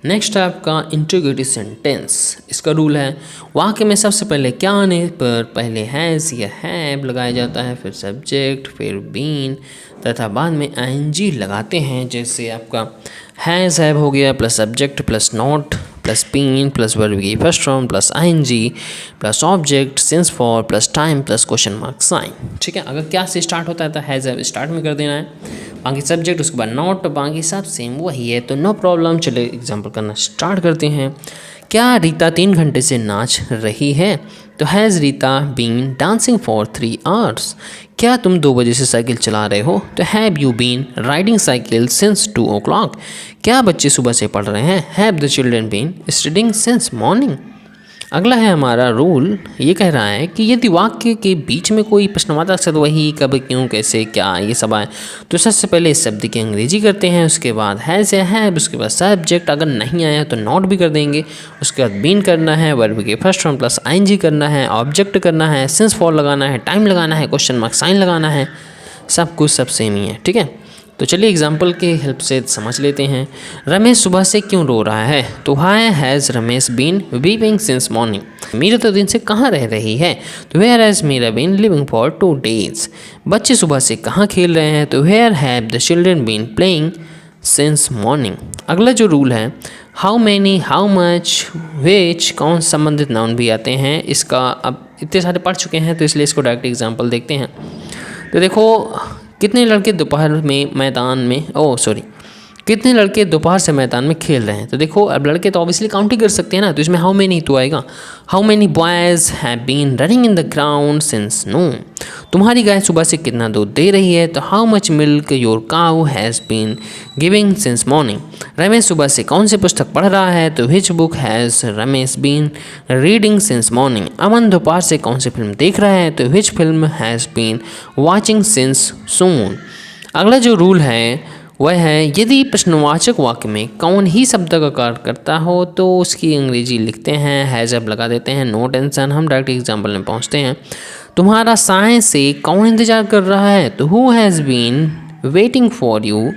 next है आपका इंट्रोगेटिव सेंटेंस। इसका रूल है वाक्य में सबसे पहले क्या आने पर पहले हैज़ या हैव लगाया जाता है, फिर सब्जेक्ट, फिर बीन तथा बाद में आईएनजी लगाते हैं। जैसे आपका हैज़ हैव हो गया plus subject plus not plus been plus verb की first form plus ING plus object since for plus time plus question mark sign. ठीक है, अगर क्या से स्टार्ट होता है तो हैज़ हैव स्टार्ट में कर देना है, बाकी सब्जेक्ट उसके बाद नॉट, बाकी सब सेम वही है, तो नो प्रॉब्लम। चलिए एग्जांपल करना स्टार्ट करते हैं। क्या रीता 3 घंटे से नाच रही है, तो has Rita been dancing for 3 hours. क्या तुम 2 बजे से साइकिल चला रहे हो, तो have you been riding cycle since 2 o'clock। क्या बच्चे सुबह से पढ़ रहे हैं, have the children been studying since morning. अगला है हमारा रूल, ये कह रहा है कि यदि वाक्य के बीच में कोई प्रश्नवाचक शब्द वही, कब, क्यों, कैसे, क्या ये सब आए तो सबसे पहले इस शब्द की अंग्रेजी करते हैं, उसके बाद हैज़ या हैव, उसके बाद सब्जेक्ट, अगर नहीं आया तो नॉट भी कर देंगे, उसके बाद बीन करना है, वर्ब के फर्स्ट फॉर्म प्लस आईएनजी करना है, ऑब्जेक्ट करना है, सिंस फॉर लगाना है, टाइम लगाना है, क्वेश्चन मार्क साइन लगाना है, सब कुछ सब सेम ही है। ठीक है, तो चलिए एग्जाम्पल के हेल्प से समझ लेते हैं। रमेश सुबह से क्यों रो रहा है, तो why has Ramesh been weeping since morning. Meera तो दिन से कहाँ रह रही है, तो where has Meera been living for 2 days। बच्चे सुबह से कहाँ खेल रहे हैं, तो where have the children been playing since morning. अगला जो रूल है how many, how much, which, कौन संबंधित नाउन भी आते हैं। इसका अब इतने सारे पढ़ चुके हैं तो इसलिए इसको डायरेक्ट एग्जाम्पल देखते हैं। तो देखो कितने लड़के दोपहर में मैदान में कितने लड़के दोपहर से मैदान में खेल रहे हैं, तो देखो अब लड़के तो ऑब्वियसली काउंट ही कर सकते हैं ना, तो इसमें हाउ मेनी तो आएगा। How many boys have been running in the ground since noon. तुम्हारी गाय सुबह से कितना दूध दे रही है, तो how much milk your cow has been giving since morning. Ramesh सुबह से कौन सी पुस्तक पढ़ रहा है, तो which book has Ramesh been reading since morning. Aman दोपहर से कौन सी फिल्म देख रहा है, तो which film has been watching since soon. अगला जो रूल है वह है यदि प्रश्नवाचक वाक्य में कौन ही शब्द का कार्य करता हो तो उसकी अंग्रेजी लिखते हैं, हैज़ अब लगा देते हैं, नो टेंशन। हम डायरेक्ट एग्जाम्पल में पहुंचते हैं। तुम्हारा साय से कौन इंतजार कर रहा है, तो who has been waiting for you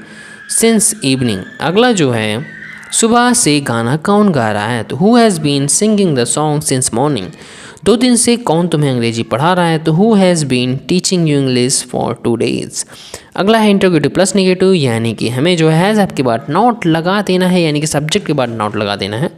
since evening. अगला जो है सुबह से गाना कौन गा रहा है, तो who has been singing the song since morning. 2 दिन से कौन तुम्हें अंग्रेजी पढ़ा रहा है, तो who has been teaching you English for 2 days। अगला है इंट्रोगेटिव प्लस नेगेटिव, यानी कि हमें जो है हैज़ के बाद नॉट लगा देना है, यानी कि सब्जेक्ट के बाद नॉट लगा देना है।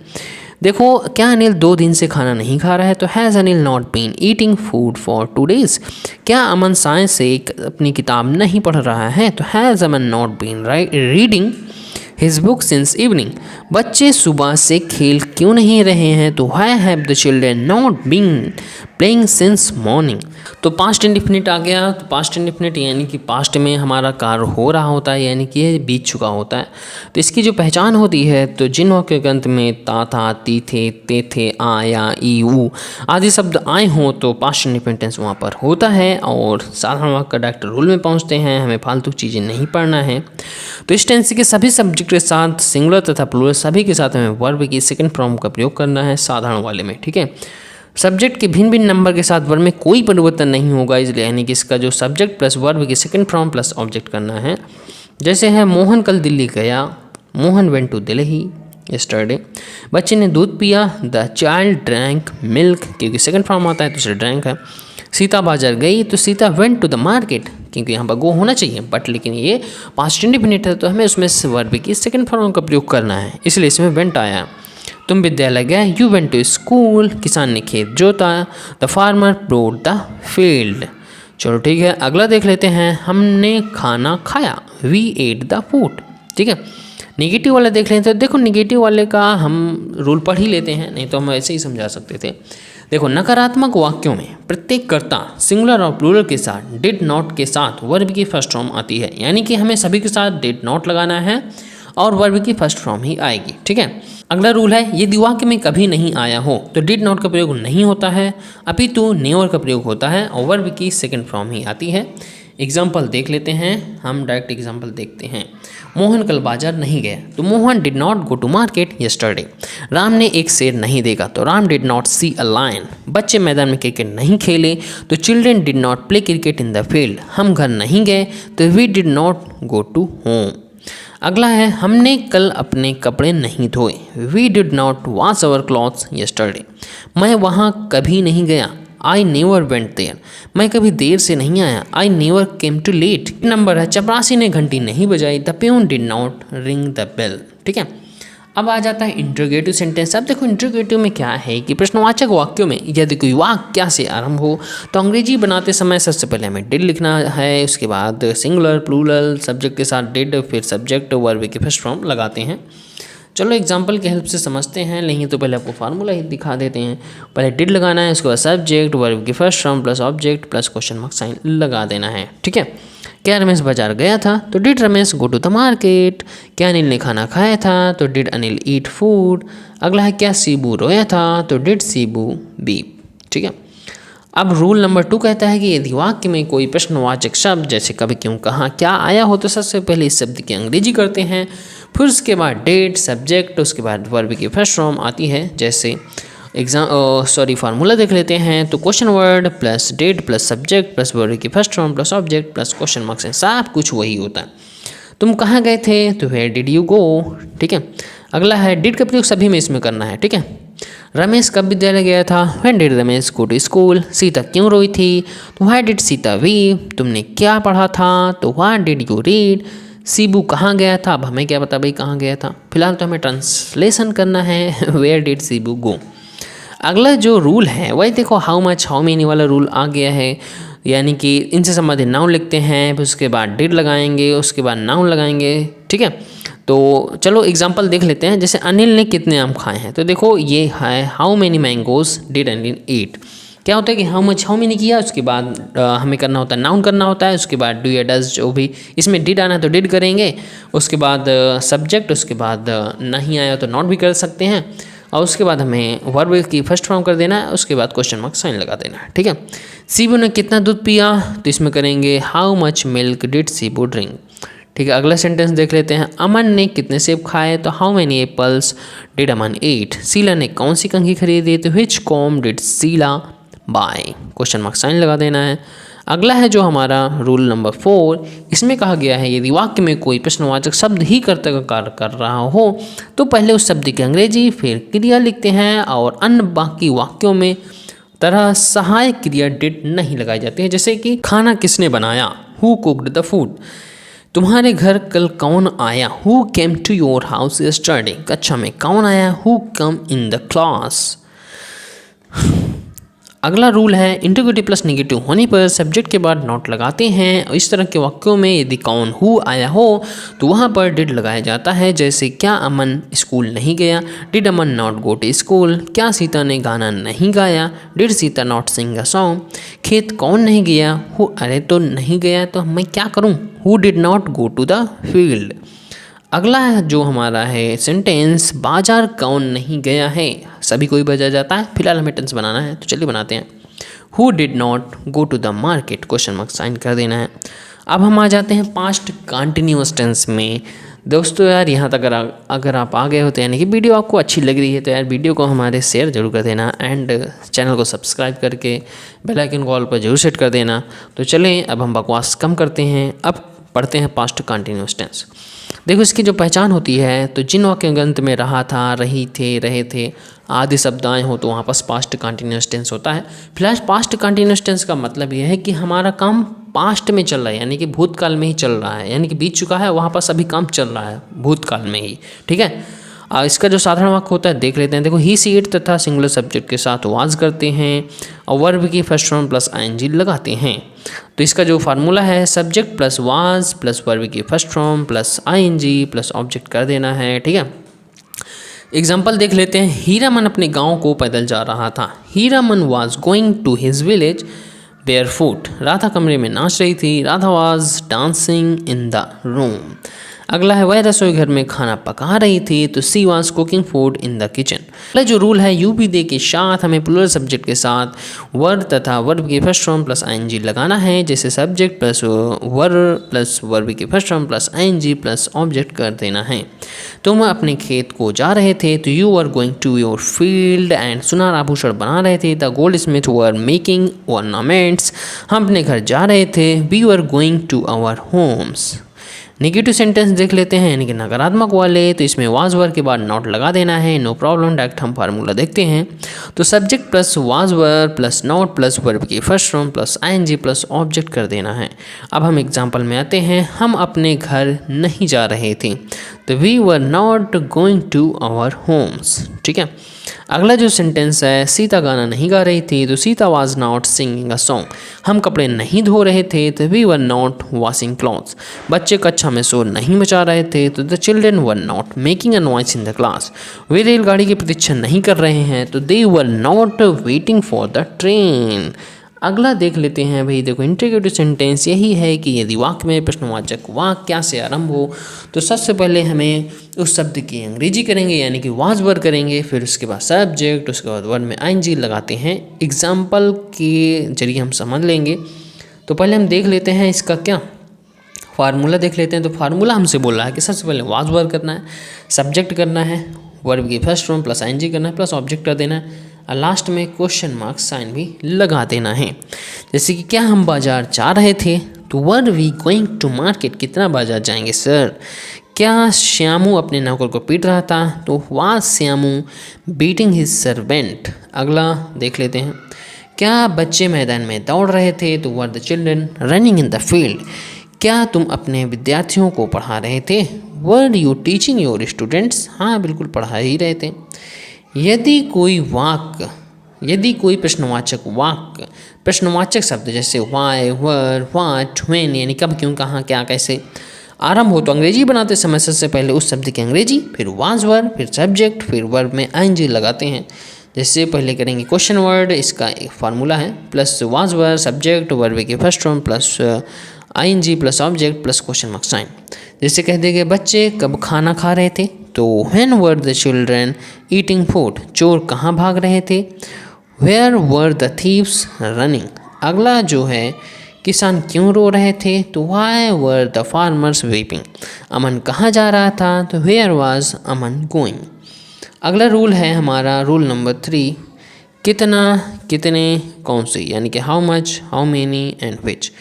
देखो क्या अनिल 2 दिन से खाना नहीं खा रहा है, तो has Anil not been eating food for 2 days। क्या अमन साइंस से अपनी किताब नहीं पढ़ रहा है, तो has Aman not been reading his book since evening. बच्चे सुबह से खेल क्यों नहीं रहे हैं, तो why have the children not been playing since morning. तो पास्ट इंडिफिनिट आ गया, तो पास्ट इंडिफिनिट यानी कि पास्ट में हमारा कार्य हो रहा होता है, यानी कि ये बीत चुका होता है। तो इसकी जो पहचान होती है, तो जिन वाक्य के अंत में ता था, ती थे, ते थे, आ या ई ऊ आदि शब्द आए हों तो पास्ट इंडिफिनिट टेंस वहाँ पर होता है। और साधारण वाक्य का डायरेक्ट रूल में पहुँचते हैं, हमें फालतू चीज़ें नहीं पढ़ना है। तो इस टेंस के सभी सब्जेक्ट के साथ सिंगुलर तथा प्लूरल सभी के साथ हमें वर्ब की सेकंड फॉर्म का प्रयोग करना है साधारण वाले में। ठीक है, सब्जेक्ट के भिन्न भिन्न नंबर के साथ वर्ब में कोई परिवर्तन नहीं होगा, इसलिए यानी कि इसका जो सब्जेक्ट प्लस वर्ब की सेकंड फॉर्म प्लस ऑब्जेक्ट करना है। जैसे है मोहन कल दिल्ली गया, Mohan went to Delhi yesterday. बच्चे ने दूध पिया, द चाइल्ड ड्रैंक मिल्क, क्योंकि सेकंड फॉर्म आता है तो इसलिए ड्रैंक है। सीता बाजार गई, तो Sita went to the market, क्योंकि यहाँ पर गो होना चाहिए बट लेकिन ये पास्ट इंडिफिनिट है तो हमें उसमें वर्ब की सेकंड फॉर्म का प्रयोग करना है, इसलिए इसमें वेंट आया। तुम विद्यालय गए, यू वेंट टू स्कूल। किसान ने खेत जोता, द फार्मर प्लोड द फील्ड। चलो ठीक है, अगला देख लेते हैं। हमने खाना खाया, वी एट द फूड। ठीक है, निगेटिव वाला देख लेते हैं। तो देखो निगेटिव वाले का हम रूल पढ़ ही लेते हैं, नहीं तो हम ऐसे ही समझा सकते थे। देखो नकारात्मक वाक्यों में प्रत्येक कर्ता सिंगुलर और प्लूरल के साथ डिड नॉट के साथ वर्ब की फर्स्ट फॉर्म आती है, यानी कि हमें सभी के साथ डिड नॉट लगाना है और वर्ब की फर्स्ट फॉर्म ही आएगी। ठीक है, अगला रूल है यदि वाक्य में कभी नहीं आया हो तो डिड नॉट का प्रयोग नहीं होता है, अपितु नेवर का प्रयोग होता है और वर्ब की सेकंड फॉर्म ही आती है। एग्जाम्पल देख लेते हैं, हम डायरेक्ट एग्जाम्पल देखते हैं। मोहन कल बाजार नहीं गया, तो Mohan did not go to market yesterday. Ram ने एक शेर नहीं देखा, तो Ram did not see a lion. बच्चे मैदान में क्रिकेट नहीं खेले, तो children did not play cricket in the field. हम घर नहीं गए, तो we did not go to home. अगला है हमने कल अपने कपड़े नहीं धोए। We did not wash our clothes yesterday. मैं वहाँ कभी नहीं गया। आई नेवर वेंट देयर। मैं कभी देर से नहीं आया। I never came to late. Number है चपरासी ने घंटी नहीं बजाई। The peon did not ring the bell. ठीक है, अब आ जाता है इंटरोगेटिव सेंटेंस। अब देखो इंटरोगेटिव में क्या है कि प्रश्नवाचक वाक्यों में यदि कोई वाक्य क्या से आरंभ हो तो अंग्रेजी बनाते समय सबसे पहले हमें डिड लिखना है, उसके बाद सिंगुलर प्लूरल सब्जेक्ट के साथ डिड, फिर सब्जेक्ट वर्ब की फर्स्ट फॉर्म लगाते हैं। चलो एग्जाम्पल की हेल्प से समझते हैं, लेकिन तो पहले आपको फार्मूला ही दिखा देते हैं। पहले डिड लगाना है, उसके बाद सब्जेक्ट वर्ब की first form plus object plus question mark sign लगा देना है। ठीक है, क्या रमेश बाजार गया था तो did Ramesh go to the market. क्या अनिल ने खाना खाया था तो डिड अनिल ईट फूड। अगला है क्या सीबू रोया था तो डिड सीबू बीप। ठीक है, अब रूल नंबर 2 कहता है कि यदि वाक्य में कोई प्रश्नवाचक शब्द जैसे कभी क्यों कहाँ क्या आया हो तो सबसे पहले इस शब्द की अंग्रेजी करते हैं, फिर उसके बाद डेट सब्जेक्ट, उसके बाद वर्ब की फर्स्ट फॉर्म आती है। जैसे फार्मूला देख लेते हैं तो question word plus did plus subject plus verb की first form plus object plus question marks है, सब कुछ वही होता है। तुम कहाँ गए थे तो वेयर डिड यू गो। ठीक है, अगला है डिड का प्रयोग सभी में इसमें करना है। ठीक है, रमेश कब विद्यालय गया था when did Ramesh go to school. Sita क्यों रोई थी तो व्हाई डिड सीता वीप। तुमने क्या पढ़ा था तो what did you read. Cebu कहाँ गया था, अब हमें क्या पता भाई कहाँ गया था, फिलहाल तो हमें ट्रांसलेशन करना है वेयर डिड सीबू गो। अगला जो रूल है वही देखो हाउ मच हाउ मेनी वाला रूल आ गया है, यानी कि इनसे संबंधित नाउन लिखते हैं, फिर उसके बाद डिड लगाएंगे, उसके बाद नाउन लगाएंगे। ठीक है, तो चलो एग्जांपल देख लेते हैं। जैसे अनिल ने कितने आम खाए हैं तो देखो ये है how many mangoes did Anil eat. क्या होता है कि हाउ मच हाउ मेनी किया, उसके बाद हमें करना होता है नाउन करना होता है, उसके बाद डू या डज जो भी इसमें डिड आना है तो डिड करेंगे, उसके बाद सब्जेक्ट, उसके बाद नहीं आया तो नॉट भी कर सकते हैं, और उसके बाद हमें वर्ब की फर्स्ट फॉर्म कर देना है, उसके बाद क्वेश्चन मार्क साइन लगा देना है। ठीक है, सीबू ने कितना दूध पिया तो इसमें करेंगे how much milk did Cebu drink. ठीक है, अगला सेंटेंस देख लेते हैं। अमन ने कितने सेब खाए तो how many apples did Aman eat. Sheela ने कौन सी कंघी खरीदी तो which comb did Sheela buy. Question mark sign लगा देना है। अगला है जो हमारा रूल नंबर 4, इसमें कहा गया है यदि वाक्य में कोई प्रश्नवाचक शब्द ही कर्ता का कार्य कर रहा हो तो पहले उस शब्द की अंग्रेजी फिर क्रिया लिखते हैं, और अन्य बाकी वाक्यों में तरह सहायक क्रिया डिड नहीं लगाई जाती है। जैसे कि खाना किसने बनाया हु कुक्ड द फूड। तुम्हारे घर कल कौन आया who came to your house yesterday. कक्षा में कौन आया who come in the class. अगला रूल है इंटरोगेटिव प्लस नेगेटिव होने पर सब्जेक्ट के बाद नॉट लगाते हैं। इस तरह के वाक्यों में यदि कौन हु आया हो तो वहाँ पर डिड लगाया जाता है। जैसे क्या अमन स्कूल नहीं गया did Aman not go to school. क्या सीता ने गाना नहीं गाया did Sita not sing a song. खेत कौन नहीं गया हु अरे तो नहीं गया तो मैं क्या करूँ who did not go to the field. अगला जो हमारा है सेंटेंस बाजार कौन नहीं गया है, सभी कोई बाजार जाता है, फिलहाल हमें टेंस बनाना है तो चलिए बनाते हैं। Who did not go to the market question mark sign कर देना है। अब हम आ जाते हैं पास्ट कंटिन्यूअस टेंस में। दोस्तों यार यहाँ तक अगर आप आ गए हो तो यानी कि वीडियो आपको अच्छी लग रही है तो यार वीडियो को हमारे शेयर जरूर कर देना एंड चैनल को सब्सक्राइब करके बेल आइकन कॉल पर जरूर सेट कर देना। तो चलें अब हम बकवास कम करते हैं, अब पढ़ते हैं पास्ट कंटिन्यूअस टेंस। देखो इसकी जो पहचान होती है तो जिन वाक्यों के अंत में रहा था रही थे रहे थे आदि शब्द आए हो तो वहाँ पास पास्ट कंटिन्यूअस टेंस होता है। फिलहाल पास्ट कंटिन्यूअस टेंस का मतलब यह है कि हमारा काम पास्ट में चल रहा है, यानी कि भूतकाल में ही चल रहा है, यानी कि बीत चुका है, वहाँ पास अभी काम चल रहा है भूतकाल में ही। ठीक है, इसका जो साधारण वाक्य होता है देख लेते हैं। देखो ही सी इट तथा सिंगुलर सब्जेक्ट के साथ वाज करते हैं और वर्ब की फर्स्ट फॉर्म प्लस आईएनजी लगाते हैं। तो इसका जो फार्मूला है subject plus was plus verb की first form plus ING plus object कर देना है। ठीक है, एग्जाम्पल देख लेते हैं। हीरामन अपने गांव को पैदल जा रहा था। Hiraman was going to his village barefoot. Radha कमरे में नाच रही थी। Radha was dancing in the room. अगला है वह रसोई घर में खाना पका रही थी तो she was cooking food in the kitchen. अगला जो रूल है यू बी दे के साथ हमें प्लूरल सब्जेक्ट के साथ वर्ब तथा वर्ब की फर्स्ट फॉर्म प्लस आईएनजी लगाना है। जैसे सब्जेक्ट प्लस वर्ब की first form plus ING plus object कर देना है। तुम अपने खेत को जा रहे थे तो you are going to your field and सुनार आभूषण बना रहे थे the goldsmith were making ornaments. हम अपने घर जा रहे थे we are going to our homes. Negative sentence देख लेते हैं, यानी कि नकारात्मक वाले। तो इसमें वाज वर के बाद नॉट लगा देना है, नो प्रॉब्लम। डायरेक्ट हम फार्मूला देखते हैं। तो subject plus was were plus not plus verb की first form plus ING plus object कर देना है। अब हम एग्जाम्पल में आते हैं। हम अपने घर नहीं जा रहे थे, तो we were not going to our homes. ठीक है। अगला जो सेंटेंस है, सीता गाना नहीं गा रही थी, तो Sita was not singing a song. हम कपड़े नहीं धो रहे थे, तो we were not washing clothes. बच्चे कक्षा में शोर नहीं मचा रहे थे, तो the children were not making a noise in the class. वे रेलगाड़ी की प्रतीक्षा नहीं कर रहे हैं, तो they were not waiting for the train. अगला देख लेते हैं भाई। देखो, इंट्रीगेटिव सेंटेंस यही है कि यदि वाक्य में प्रश्नवाचक वाक्य क्या से आरंभ हो, तो सबसे पहले हमें उस शब्द की अंग्रेजी करेंगे, यानी कि वाज वर करेंगे। फिर उसके बाद सब्जेक्ट, उसके बाद वर्ब में आईएनजी लगाते हैं। एग्जाम्पल के जरिए हम समझ लेंगे। तो पहले हम देख लेते हैं इसका क्या फार्मूला देख लेते हैं। तो फार्मूला हमसे बोल रहा है कि सबसे पहले वाज वर करना है, सब्जेक्ट करना है, वर्ब की फर्स्ट फॉर्म प्लस आईएनजी करना है, प्लस ऑब्जेक्ट कर देना है, और लास्ट में क्वेश्चन मार्क साइन भी लगा देना है। जैसे कि क्या हम बाजार जा रहे थे, तो were we going to market. कितना बाजार जाएंगे सर। क्या श्यामू अपने नौकर को पीट रहा था, तो was Shyamu beating his servant. अगला देख लेते हैं। क्या बच्चे मैदान में दौड़ रहे थे, तो were the children running in the field. क्या तुम अपने विद्यार्थियों को पढ़ा रहे थे, were you teaching your students. हाँ, बिल्कुल पढ़ा ही रहे थे। यदि कोई प्रश्नवाचक शब्द जैसे वाई, वर, व्हाट, व्हेन, यानी कब, क्यों, कहाँ, क्या, कैसे आरंभ हो, तो अंग्रेजी बनाते समय सबसे पहले उस शब्द की अंग्रेजी, फिर वाज वर, फिर सब्जेक्ट, फिर वर्ब में आईएनजी लगाते हैं। जैसे पहले करेंगे क्वेश्चन वर्ड, इसका एक फार्मूला है, plus was were, subject, verb की first form plus ING plus object plus question mark sign. जैसे कह देंगे बच्चे कब खाना खा रहे थे, तो when were the children eating food. चोर कहाँ भाग रहे थे, where were the thieves running. अगला जो है, किसान क्यों रो रहे थे, तो why were the farmers weeping. Aman कहाँ जा रहा था, तो वेयर वाज अमन गोइंग। अगला रूल है हमारा रूल नंबर 3, कितना, कितने, कौन से, यानी कि how much, how many and which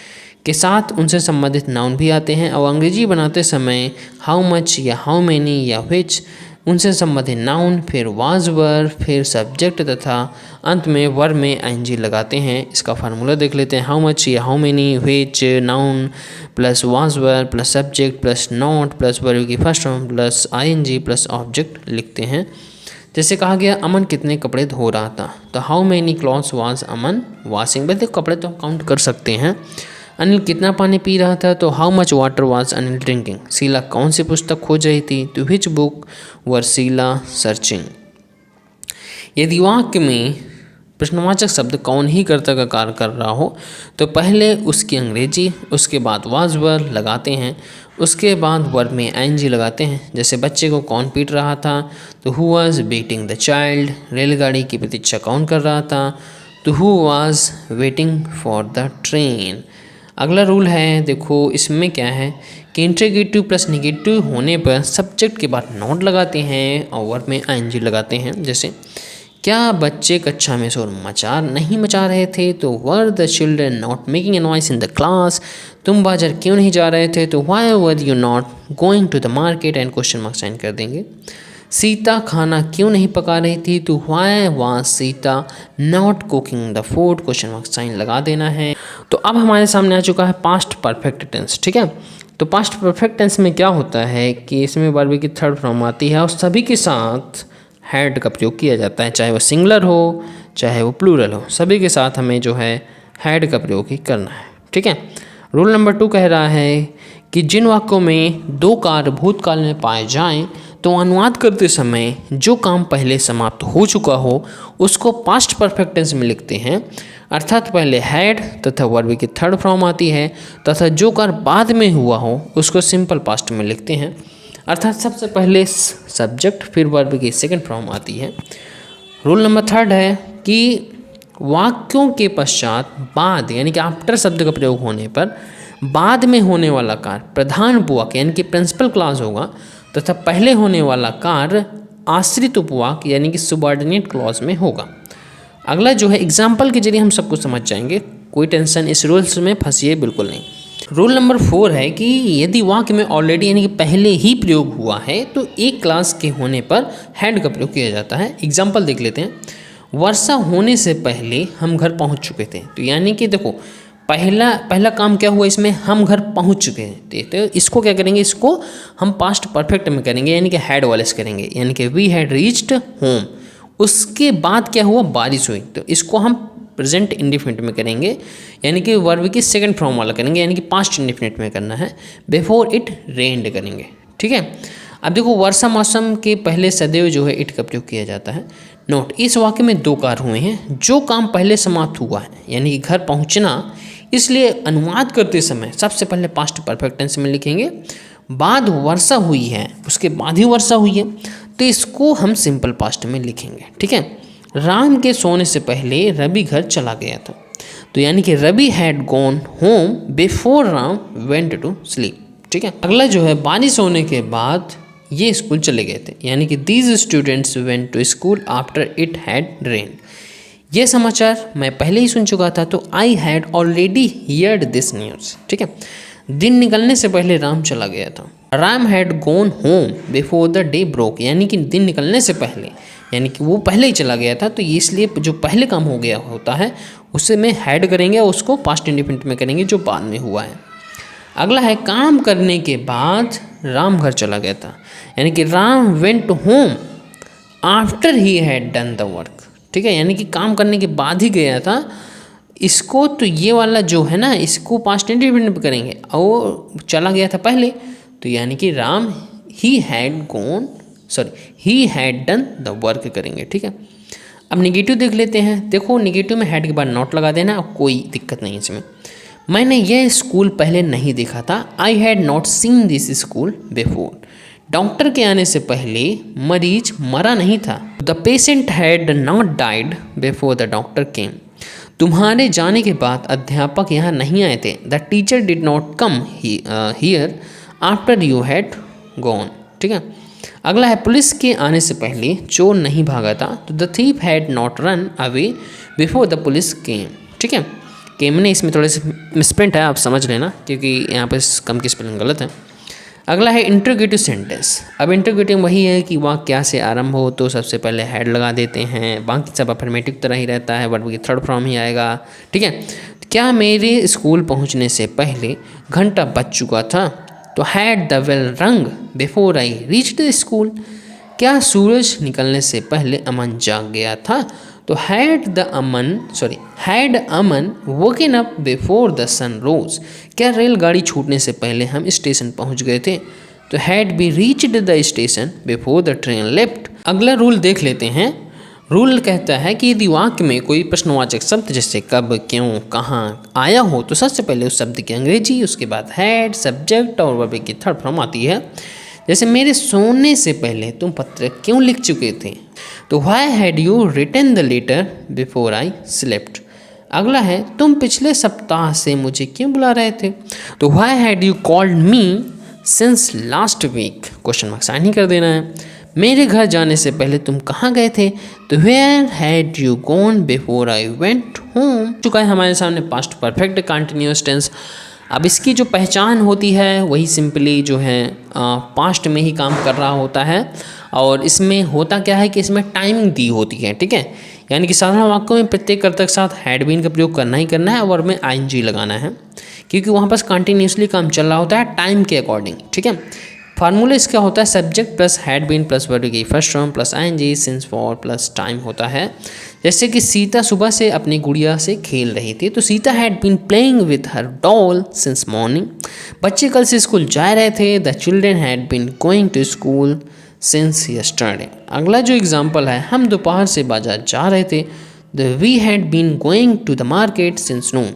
के साथ उनसे संबंधित नाउन भी आते हैं। और अंग्रेजी बनाते समय हाउ मच या हाउ मेनी या विच उनसे संबंधित नाउन, फिर वाज वर, फिर सब्जेक्ट तथा अंत में वर्ब में आईएनजी लगाते हैं। इसका फार्मूला देख लेते हैं। हाउ मच या how many, which, noun plus was were plus subject plus not plus verb की first form plus ING plus object लिखते हैं। जैसे कहा गया अमन कितने कपड़े धो रहा था, तो how many clothes was Aman washing. वैसे कपड़े तो काउंट कर सकते हैं। अनिल कितना पानी पी रहा था, तो how much water was Anil drinking. Sheela कौन सी पुस्तक खोज रही थी, तो which book were Sheela searching. यदि वाक्य में प्रश्नवाचक शब्द कौन ही कर्ता का कार्य कर रहा हो, तो पहले उसकी अंग्रेजी, उसके बाद वाज वर लगाते हैं, उसके बाद वर्ब में आईएनजी लगाते हैं। जैसे बच्चे को कौन पीट रहा था, तो who was beating the child. रेलगाड़ी की प्रतीक्षा कौन कर रहा था, तो who was waiting for the train. अगला रूल है, देखो इसमें क्या है कि इंट्रीगेटिव प्लस निगेटिव होने पर सब्जेक्ट के बाद नॉट लगाते हैं और वर्ब में आईएनजी लगाते हैं। जैसे क्या बच्चे कक्षा में शोर नहीं मचा रहे थे, तो were the children not making a noise in the class. तुम बाजार क्यों नहीं जा रहे थे, तो why were you not going to the market and question mark sign कर देंगे। सीता खाना क्यों नहीं पका रही थी, तो why was Sita not cooking the food, question mark sign लगा देना है। तो अब हमारे सामने आ चुका है पास्ट परफेक्ट टेंस। ठीक है, तो पास्ट परफेक्ट टेंस में क्या होता है कि इसमें वर्ब की थर्ड फॉर्म आती है और सभी के साथ हैड का प्रयोग किया जाता है, चाहे वो सिंगुलर हो चाहे वो प्लूरल हो, सभी के साथ हमें जो है हैड का प्रयोग ही करना है। ठीक है, रूल नंबर 2 कह रहा है कि जिन वाक्यों में दो कार्य भूतकाल में पाए जाएं, तो अनुवाद करते समय जो काम पहले समाप्त हो चुका हो उसको पास्ट परफेक्ट टेंस में लिखते हैं, अर्थात पहले हैड तथा वर्ब की थर्ड फॉर्म आती है, तथा जो कार्य बाद में हुआ हो उसको सिंपल पास्ट में लिखते हैं, अर्थात सबसे पहले सब्जेक्ट फिर वर्ब की सेकंड फॉर्म आती है। रूल नंबर 3 है कि वाक्यों के पश्चात बाद यानी कि आफ्टर शब्द का प्रयोग होने पर बाद में होने वाला कार्य प्रधान उपवाक्य यानी कि प्रिंसिपल क्लॉज होगा, तथा पहले होने वाला कार्य आश्रित उपवाक्य यानी कि सुबॉर्डिनेट क्लॉज में होगा। अगला जो है एग्जाम्पल के जरिए हम सब कुछ समझ जाएंगे, कोई टेंशन इस रूल्स में फंसिए बिल्कुल नहीं। रूल नंबर 4 है कि यदि वाक्य में ऑलरेडी यानी कि पहले ही प्रयोग हुआ है तो एक क्लास के होने पर हैड का प्रयोग किया जाता है। एग्जाम्पल देख लेते हैं। वर्षा होने से पहले हम घर पहुंच चुके थे। तो यानी कि देखो पहला काम क्या हुआ इसमें, हम घर पहुंच चुके थे। तो इसको क्या करेंगे, इसको हम पास्ट परफेक्ट में करेंगे यानी कि हैड वाले से करेंगे, यानी कि वी हैड रीच्ड होम। उसके बाद क्या हुआ, बारिश हुई। तो इसको हम प्रेजेंट इंडिफिनिट में करेंगे यानी कि वर्ब की सेकंड फॉर्म वाला करेंगे यानी कि पास्ट इंडिफिनिट में करना है। बिफोर इट रेन्ड करेंगे, ठीक है। अब देखो वर्षा मौसम के पहले सदैव जो है इट का प्रयोग किया जाता है। नोट, इस वाक्य में दो कार्य हुए हैं। जो काम पहले समाप्त हुआ है यानी कि घर पहुंचना, इसलिए अनुवाद करते समय सबसे पहले पास्ट परफेक्ट टेंस में लिखेंगे। बाद वर्षा हुई है, उसके बाद ही वर्षा हुई है, तो इसको हम सिंपल पास्ट में लिखेंगे, ठीक है। राम के सोने से पहले रवि घर चला गया था। तो यानी कि Ravi had gone home before Ram went to sleep, ठीक है। अगला जो है बारिश होने के बाद ये स्कूल चले गए थे, यानी कि these students went to school after it had rain. ये समाचार मैं पहले ही सुन चुका था, तो I had already heard this news, ठीक है। दिन निकलने से पहले राम चला गया था। Ram had gone home before the day broke, यानी कि दिन निकलने से पहले, यानी कि वो पहले ही चला गया था। तो इसलिए जो पहले काम हो गया होता है उससे में हैड करेंगे और उसको पास्ट इंडिफिनिट में करेंगे जो बाद में हुआ है। अगला है काम करने के बाद राम घर चला गया था, यानी कि Ram went home after he had done the work, ठीक है। यानी कि काम करने के बाद ही गया था। इसको तो ये वाला जो है ना, इसको पास्ट इंडिफिनिट में करेंगे और चला गया था पहले, तो यानी कि Ram he had done the work करेंगे, ठीक है। अब निगेटिव देख लेते हैं। देखो निगेटिव में हैड के बाद नॉट लगा देना, कोई दिक्कत नहीं इसमें। मैंने यह स्कूल पहले नहीं देखा था। I had not seen this school before. Doctor के आने से पहले मरीज मरा नहीं था। The patient had not died before the doctor केम। तुम्हारे जाने के बाद अध्यापक यहाँ नहीं आए थे। The teacher did not come here after you had gone, ठीक है। अगला है पुलिस के आने से पहले चोर नहीं भागा था। तो the thief had not run away before the police केम, ठीक है। केम ने इसमें थोड़े से मिसप्रिंट है, आप समझ लेना, क्योंकि यहाँ पे कम की स्पेलिंग गलत है। अगला है इंटरोगेटिव सेंटेंस। अब इंटरोगेटिव वही है कि वाक्य क्या से आरंभ हो तो सबसे पहले हैड लगा देते हैं, बाकी सब अफर्मेटिव तरह ही रहता है, वर्ब की थर्ड फॉर्म ही आएगा, ठीक है। क्या मेरे स्कूल पहुँचने से पहले घंटा बज चुका था? तो हैड द बेल रंग before I reached the school. क्या सूरज निकलने से अमन अमन जाग गया था? तो had Aman woken up before the sun rose. क्या रेलगाड़ी छूटने से पहले हम स्टेशन पहुंच गए थे? तो had be reached the station before the train left. अगला रूल देख लेते हैं। रूल कहता है कि यदि वाक्य में कोई प्रश्नवाचक शब्द जैसे कब, क्यों, कहाँ आया हो तो सबसे पहले उस शब्द की अंग्रेजी, उसके बाद हैड, सब्जेक्ट और वर्ब की थर्ड फॉर्म आती है। जैसे मेरे सोने से पहले तुम पत्र क्यों लिख चुके थे? तो why had you written the letter before I slept. अगला है तुम पिछले सप्ताह से मुझे क्यों बुला रहे थे? तो why had you called me since last week. Question mark sign ही कर देना है। मेरे घर जाने से पहले तुम कहाँ गए थे? तो where had you gone before I went home. चुका है हमारे सामने पास्ट परफेक्ट कंटिन्यूअस टेंस। अब इसकी जो पहचान होती है वही सिंपली जो है पास्ट में ही काम कर रहा होता है, और इसमें होता क्या है कि इसमें टाइमिंग दी होती है, ठीक है। यानी कि साधारण वाक्यों में प्रत्येक कर्ता के साथ हैड बीन का प्रयोग करना ही करना है और में आईएनजी लगाना है, क्योंकि वहाँ पर कंटिन्यूसली काम चल रहा होता है टाइम के अकॉर्डिंग, ठीक है। फार्मूला इसका होता है subject plus had been plus verb की first form plus ING since for plus time होता है। जैसे कि सीता सुबह से अपनी गुड़िया से खेल रही थी, तो Sita had been playing with her doll since morning. बच्चे कल से स्कूल जा रहे थे। The children had been going to school since yesterday. अगला जो एग्जाम्पल है, हम दोपहर से बाजार जा रहे थे। We had been going to the market since noon.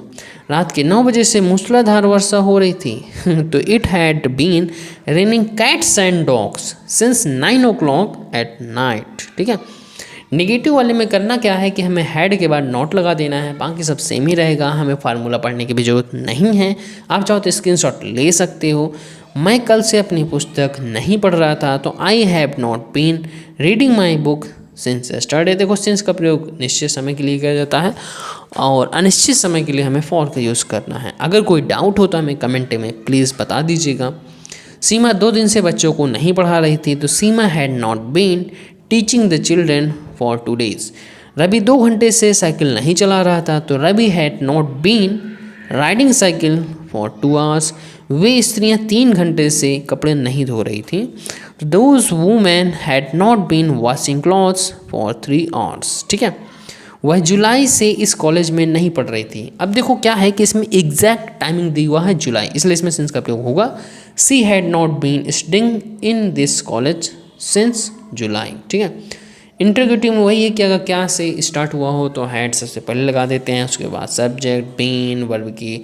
रात के 9 बजे से मूसलाधार वर्षा हो रही थी। तो it had been raining cats and dogs since 9 o'clock at night, ठीक है। निगेटिव वाले में करना क्या है कि हमें हैड के बाद नॉट लगा देना है, बाकी सब सेम ही रहेगा, हमें फार्मूला पढ़ने की भी जरूरत नहीं है। आप चाहो तो स्क्रीनशॉट ले सकते हो। मैं कल से अपनी पुस्तक नहीं पढ़ रहा था। तो I have not been reading my book since yesterday. देखो सिंस का प्रयोग निश्चित समय के लिए किया जाता है और अनिश्चित समय के लिए हमें फॉर का यूज़ करना है। अगर कोई डाउट हो तो हमें कमेंट में प्लीज़ बता दीजिएगा। सीमा 2 दिन से बच्चों को नहीं पढ़ा रही थी, तो Seema had not been teaching the children for 2 days। Ravi 2 घंटे से साइकिल नहीं चला रहा था, तो Ravi had not been riding cycle for 2 hours। वे स्त्रियां 3 घंटे से कपड़े नहीं धो रही थी, तो those women had not been washing clothes for 3 hours। ठीक है, वह जुलाई से इस कॉलेज में नहीं पढ़ रही थी। अब देखो क्या है कि इसमें एग्जैक्ट टाइमिंग दी हुआ है जुलाई, इसलिए इसमें सिंस का प्रयोग होगा। She had not been studying in this college since July. ठीक है, इंटरोगेटिव में वही है कि अगर क्या से स्टार्ट हुआ हो तो हैड सबसे पहले लगा देते हैं, उसके बाद सब्जेक्ट, बीन, वर्ब की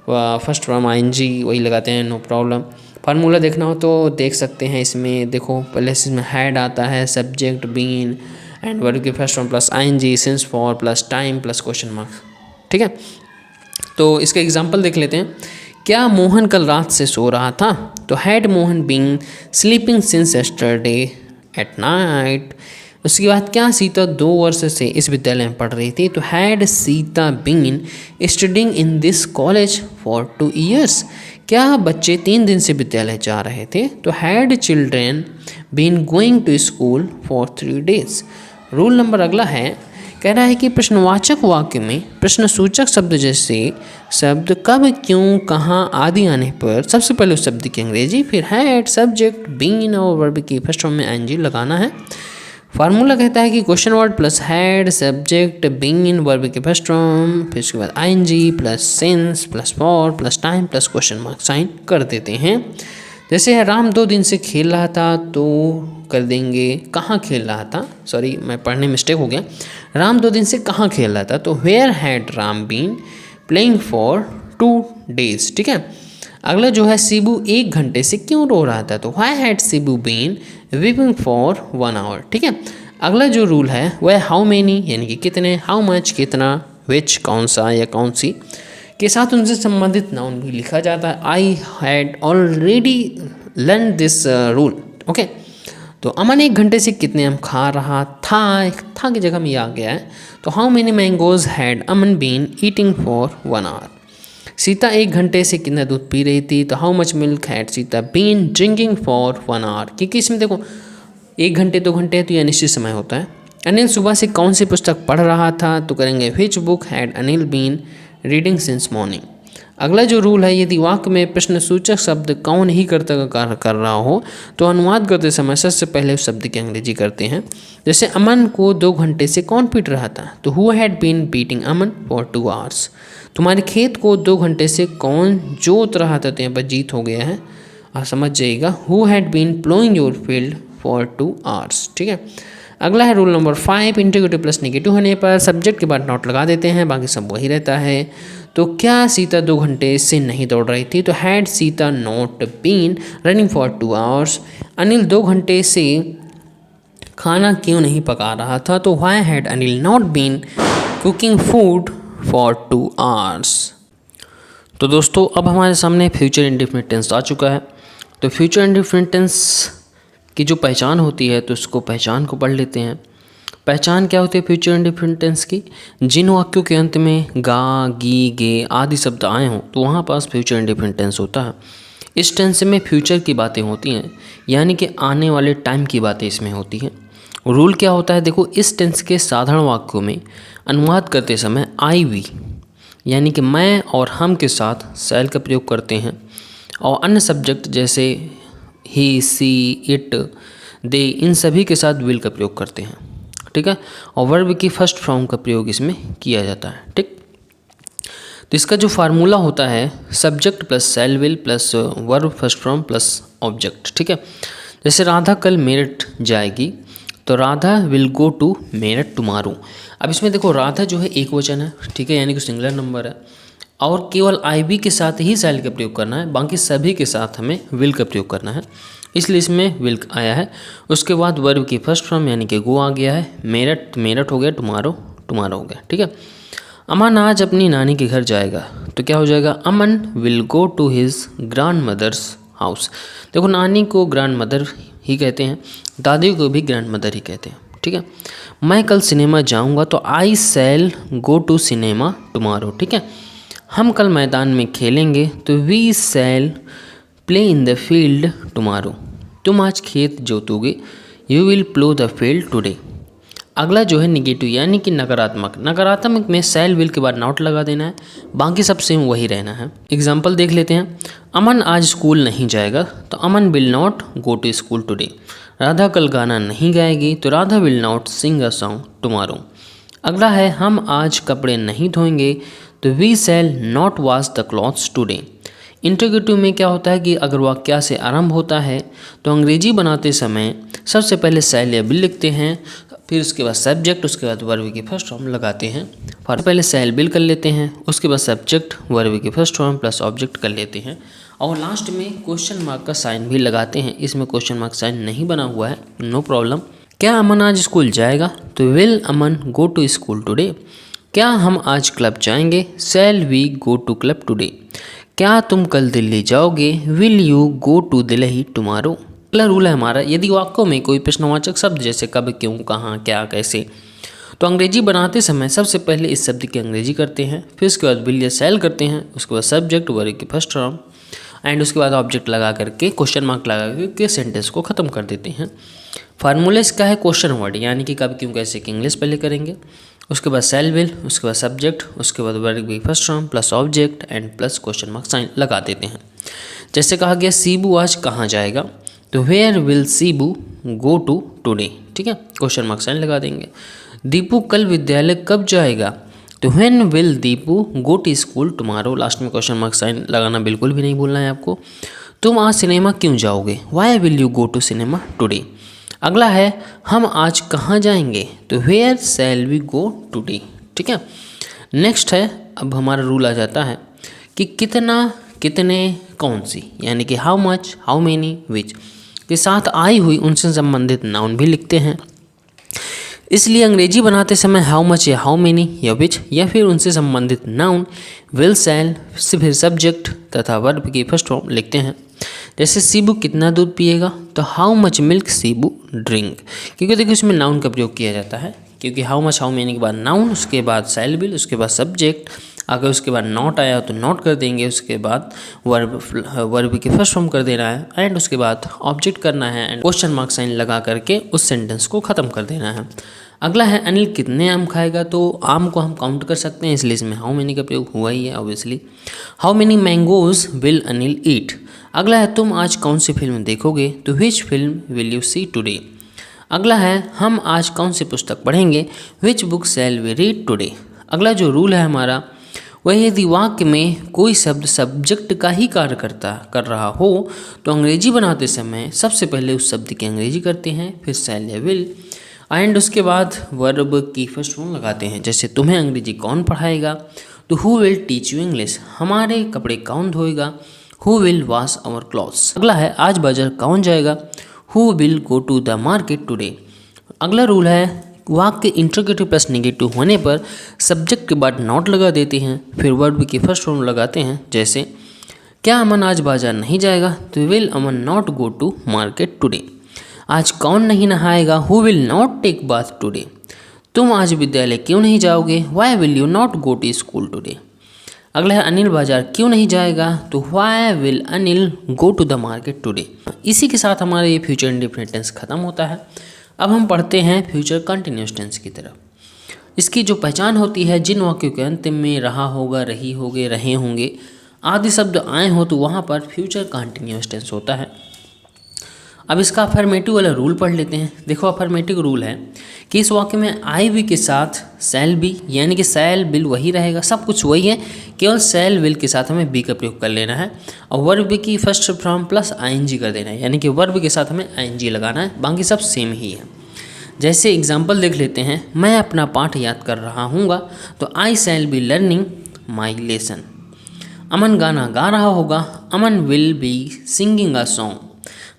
फर्स्ट फॉर्म आईएनजी वही लगाते हैं, नो प्रॉब्लम। फार्मूला देखना हो तो देख सकते हैं, इसमें देखो पहले इसमें हैड आता है, सब्जेक्ट, बीन एंड वर्ब की first form plus ING, since, for plus time plus question mark. ठीक है, तो इसका एग्जांपल देख लेते हैं। क्या मोहन कल रात से सो रहा था, तो had Mohan been sleeping since yesterday at night. उसके बाद क्या सीता 2 वर्ष से इस विद्यालय में पढ़ रही थी, तो had Sita been studying in this college for 2 years। क्या बच्चे 3 दिन से विद्यालय जा रहे थे, तो had children been going to school for 3 days। Rule number अगला है, कह रहा है कि प्रश्नवाचक वाक्य में प्रश्नसूचक शब्द जैसे शब्द कब, क्यों, कहाँ आदि आने पर सबसे पहले उस शब्द की अंग्रेजी, फिर हैड, सब्जेक्ट, बीन और वर्ब की फर्स्ट फॉर्म में आईएनजी लगाना है। फार्मूला कहता है कि question word plus had, subject, been, verb की फर्स्ट फॉर्म, फिर उसके बाद ING plus since plus for plus time plus question mark sign कर देते हैं। जैसे राम 2 दिन से खेल रहा था, तो कर देंगे कहाँ खेल रहा था, सॉरी मैं पढ़ने मिस्टेक हो गया। राम 2 दिन से कहाँ खेल रहा था, तो where had Ram been playing for 2 days। ठीक है, अगला जो है शिबू 1 घंटे से क्यों रो रहा था, तो why had Shibu been weeping for 1 hour। ठीक है, अगला जो रूल है वह हाउ मेनी यानी कि कितने, हाउ मच कितना, विच कौन सा या कौन सी के साथ उनसे संबंधित नाउन भी लिखा जाता है। आई had already learn this rule. Okay, तो अमन 1 घंटे से कितने आम खा रहा था की जगह में ये आ गया है, तो how many mangoes had Aman been eating for 1 hour। Sita 1 घंटे से कितना दूध पी रही थी, तो how much milk had Sita been drinking for 1 hour। क्योंकि इसमें देखो 1 घंटे 2 घंटे है तो यह निश्चित समय होता है। अनिल सुबह से कौन सी पुस्तक पढ़ रहा था, तो करेंगे which book had Anil been reading since morning. अगला जो रूल है, यदि वाक्य में प्रश्नसूचक शब्द कौन ही कर्ता का कार्य कर रहा हो तो अनुवाद करते समय सबसे पहले उस शब्द की अंग्रेजी करते हैं। जैसे अमन को 2 घंटे से कौन पीट रहा था, तो who had been beating Aman for 2 hours। तुम्हारे खेत को 2 घंटे से कौन जोत रहा था, तो यहाँ पर जीत हो गया है, आप समझ जाइएगा। Who had been ploughing your field for 2 hours। ठीक है, अगला है rule number 5, integrative plus negative होने पर सब्जेक्ट के बाद नॉट लगा देते हैं, बाकी सब वही रहता है। तो क्या सीता 2 घंटे से नहीं दौड़ रही थी, तो had Sita not been running for 2 hours। Anil 2 घंटे से खाना क्यों नहीं पका रहा था, तो why had Anil not been cooking food for 2 hours। तो दोस्तों अब हमारे सामने फ्यूचर इंडेफिनिट टेंस आ चुका है। तो फ्यूचर इंडेफिनिट टेंस की जो पहचान होती है, तो उसको पहचान को पढ़ लेते हैं। पहचान क्या होती है फ्यूचर इंडेफिनिट टेंस की, जिन वाक्यों के अंत में गा, गी, गे आदि शब्द आए हों तो वहाँ पास फ्यूचर इंडेफिनिट टेंस होता है। इस टेंस में फ्यूचर की बातें होती हैं, यानी कि आने वाले टाइम की बातें इसमें होती हैं। रूल क्या होता है, देखो इस टेंस के साधारण वाक्यों में अनुवाद करते समय आई वी यानी कि मैं और हम के साथ शैल का प्रयोग करते हैं, और अन्य सब्जेक्ट जैसे ही, सी, इट, दे इन सभी के साथ विल का प्रयोग करते हैं। ठीक है, और वर्ब की फर्स्ट फॉर्म का प्रयोग इसमें किया जाता है। ठीक, तो इसका जो फार्मूला होता है subject plus shall will plus verb first form plus object. ठीक है, जैसे राधा कल मेरठ जाएगी, तो Radha will go to Meerut tomorrow. अब इसमें देखो राधा जो है एक वचन है, ठीक है, यानी कि सिंगुलर नंबर है, और केवल आई बी के साथ ही शैल का प्रयोग करना है, बाकी सभी के साथ हमें विल का प्रयोग करना है, इसलिए इसमें विल आया है। उसके बाद वर्ब की फर्स्ट फॉर्म यानी कि गो आ गया है, मेरठ मेरठ हो गया, टुमारो टुमारो हो गया। ठीक है, अमन आज अपनी नानी के घर जाएगा, तो क्या हो जाएगा, Aman will go to his grandmother's house. देखो नानी को ग्रैंड मदर ही कहते हैं, दादी को भी ग्रैंड मदर ही कहते हैं। ठीक है। मैं कल सिनेमा जाऊंगा तो I shall go to cinema tomorrow, ठीक है। हम कल मैदान में खेलेंगे तो we shall play in the field tomorrow. तुम आज खेत जोतोगे, you will plough the field today. अगला जो है निगेटिव यानी कि नकारात्मक। नकारात्मक में सेल विल के बाद नॉट लगा देना है, बाकी सब सेम वही रहना है। एग्जाम्पल देख लेते हैं। अमन आज स्कूल नहीं जाएगा तो Aman will not go to school today. Radha कल गाना नहीं गाएगी तो Radha will not sing a song tomorrow. अगला है हम आज कपड़े नहीं धोएंगे तो we shall not wash the clothes today. Interrogative में क्या होता है कि अगर वाक्य से आरंभ होता है तो अंग्रेजी बनाते समय सबसे पहले सेल या बिल लिखते हैं, फिर उसके बाद सब्जेक्ट, उसके बाद वर्ब की फर्स्ट फॉर्म लगाते हैं। पहले सेल बिल कर लेते हैं, उसके बाद सब्जेक्ट वर्ब की फर्स्ट फॉर्म प्लस ऑब्जेक्ट कर लेते हैं और लास्ट में क्वेश्चन मार्क का साइन भी लगाते हैं। इसमें क्वेश्चन मार्क साइन नहीं बना हुआ है, नो प्रॉब्लम। क्या अमन आज स्कूल जाएगा तो will Aman go to school today. क्या हम आज क्लब जाएंगे, shall we go to club today. क्या तुम कल दिल्ली जाओगे, will you go to Delhi tomorrow. अगला रूल है हमारा, यदि वाक्यों में कोई प्रश्नवाचक शब्द जैसे कब, क्यों, कहाँ, क्या, कैसे, तो अंग्रेजी बनाते समय सबसे पहले इस शब्द की अंग्रेजी करते हैं, फिर उसके बाद विल या सेल करते हैं, उसके बाद सब्जेक्ट वर्ब की फर्स्ट फॉर्म एंड उसके बाद ऑब्जेक्ट लगा करके क्वेश्चन मार्क लगा करके सेंटेंस को ख़त्म कर देते हैं। फार्मूला इसका है क्वेश्चन वर्ड यानी कि कब, क्यों, कैसे की इंग्लिश पहले करेंगे, उसके बाद सेल विल, उसके बाद सब्जेक्ट, उसके बाद वर्ब की first form plus object and plus question mark sign लगा देते हैं। जैसे कहा गया सीबू आज कहाँ जाएगा तो where will Sibu go to today, ठीक है, क्वेश्चन मार्क साइन लगा देंगे। दीपू कल विद्यालय कब जाएगा तो when will Deepu go to school tomorrow. Last में क्वेश्चन मार्क साइन लगाना बिल्कुल भी नहीं भूलना है आपको। तुम आज सिनेमा क्यों जाओगे, why will you go to cinema today. अगला है हम आज कहाँ जाएंगे तो where shall we go today, ठीक है। नेक्स्ट है अब हमारा रूल आ जाता है कि कितना, कितने, कौन सी यानी कि हाउ मच, हाउ मेनी, विच के साथ आई हुई उनसे संबंधित नाउन भी लिखते हैं। इसलिए अंग्रेजी बनाते समय हाउ मच या हाउ मेनी या विच या फिर उनसे संबंधित नाउन विल सेल से फिर सब्जेक्ट तथा वर्ब की फर्स्ट फॉर्म लिखते हैं। जैसे सीबू कितना दूध पिएगा तो how much milk Cebu drink, क्योंकि देखिए इसमें नाउन का प्रयोग किया जाता है, क्योंकि हाउ मच हाउ मेनी के बाद नाउन, उसके बाद सेल बिल, उसके बाद सब्जेक्ट, अगर उसके बाद नॉट आया तो नॉट कर देंगे, उसके बाद वर्ब की फर्स्ट फॉर्म कर देना है एंड उसके बाद ऑब्जेक्ट करना है एंड क्वेश्चन मार्क साइन लगा करके उस सेंटेंस को ख़त्म कर देना है। अगला है अनिल कितने आम खाएगा, तो आम को हम काउंट कर सकते हैं इसलिए इसमें हाउ मेनी का प्रयोग हुआ ही है obviously. How many mangoes will Anil eat. अगला है तुम आज कौन सी फिल्म देखोगे तो which film will you see today. अगला है हम आज कौन सी पुस्तक पढ़ेंगे, which book shall we read today. अगला जो रूल है हमारा वह यदि वाक्य में कोई शब्द सब्जेक्ट का ही कार्य कर रहा हो तो अंग्रेजी बनाते समय सबसे पहले उस शब्द की अंग्रेजी करते हैं, फिर सेल या विल एंड उसके बाद वर्ब की फर्स्ट फॉर्म लगाते हैं। जैसे तुम्हें अंग्रेजी कौन पढ़ाएगा तो who will teach you English. हमारे कपड़े कौन धोएगा, who will wash our clothes. अगला है आज बाजार कौन जाएगा, who will go to the market today. अगला रूल है वाक्य इंटरोगेटिव प्लस नेगेटिव होने पर सब्जेक्ट के बाद नॉट लगा देते हैं, फिर वर्ब की फर्स्ट फॉर्म लगाते हैं। जैसे क्या अमन आज बाजार नहीं जाएगा तो will Aman not go to market today. आज कौन नहीं नहाएगा, who will not take bath today. तुम आज विद्यालय क्यों नहीं जाओगे, why will you not go to school today. अगला है अनिल बाजार क्यों नहीं जाएगा तो why will Anil go to the market today. इसी के साथ हमारा ये फ्यूचर इंडेफिनिट टेंस खत्म होता है। अब हम पढ़ते हैं फ्यूचर कंटिन्यूअस टेंस की तरफ। इसकी जो पहचान होती है, जिन वाक्यों के अंतिम में रहा होगा, रही होगे, रहे होंगे आदि शब्द आए हो तो वहाँ पर फ्यूचर कंटिन्यूअस टेंस होता है। अब इसका अफर्मेटिव वाला रूल पढ़ लेते हैं। देखो अफर्मेटिव रूल है कि इस वाक्य में आई वी के साथ सेल बी यानी कि सेल बिल वही रहेगा, सब कुछ वही है, केवल सेल विल के साथ हमें बी का प्रयोग कर लेना है और वर्ब की फर्स्ट फॉर्म प्लस आईएनजी कर देना है, यानी कि वर्ब के साथ हमें आईएनजी लगाना है, बाकी सब सेम ही है। जैसे एग्जाम्पल देख लेते हैं, मैं अपना पाठ याद कर रहा हूँगा तो I shall be learning my lesson. Aman गाना गा रहा होगा, Aman will be singing a song.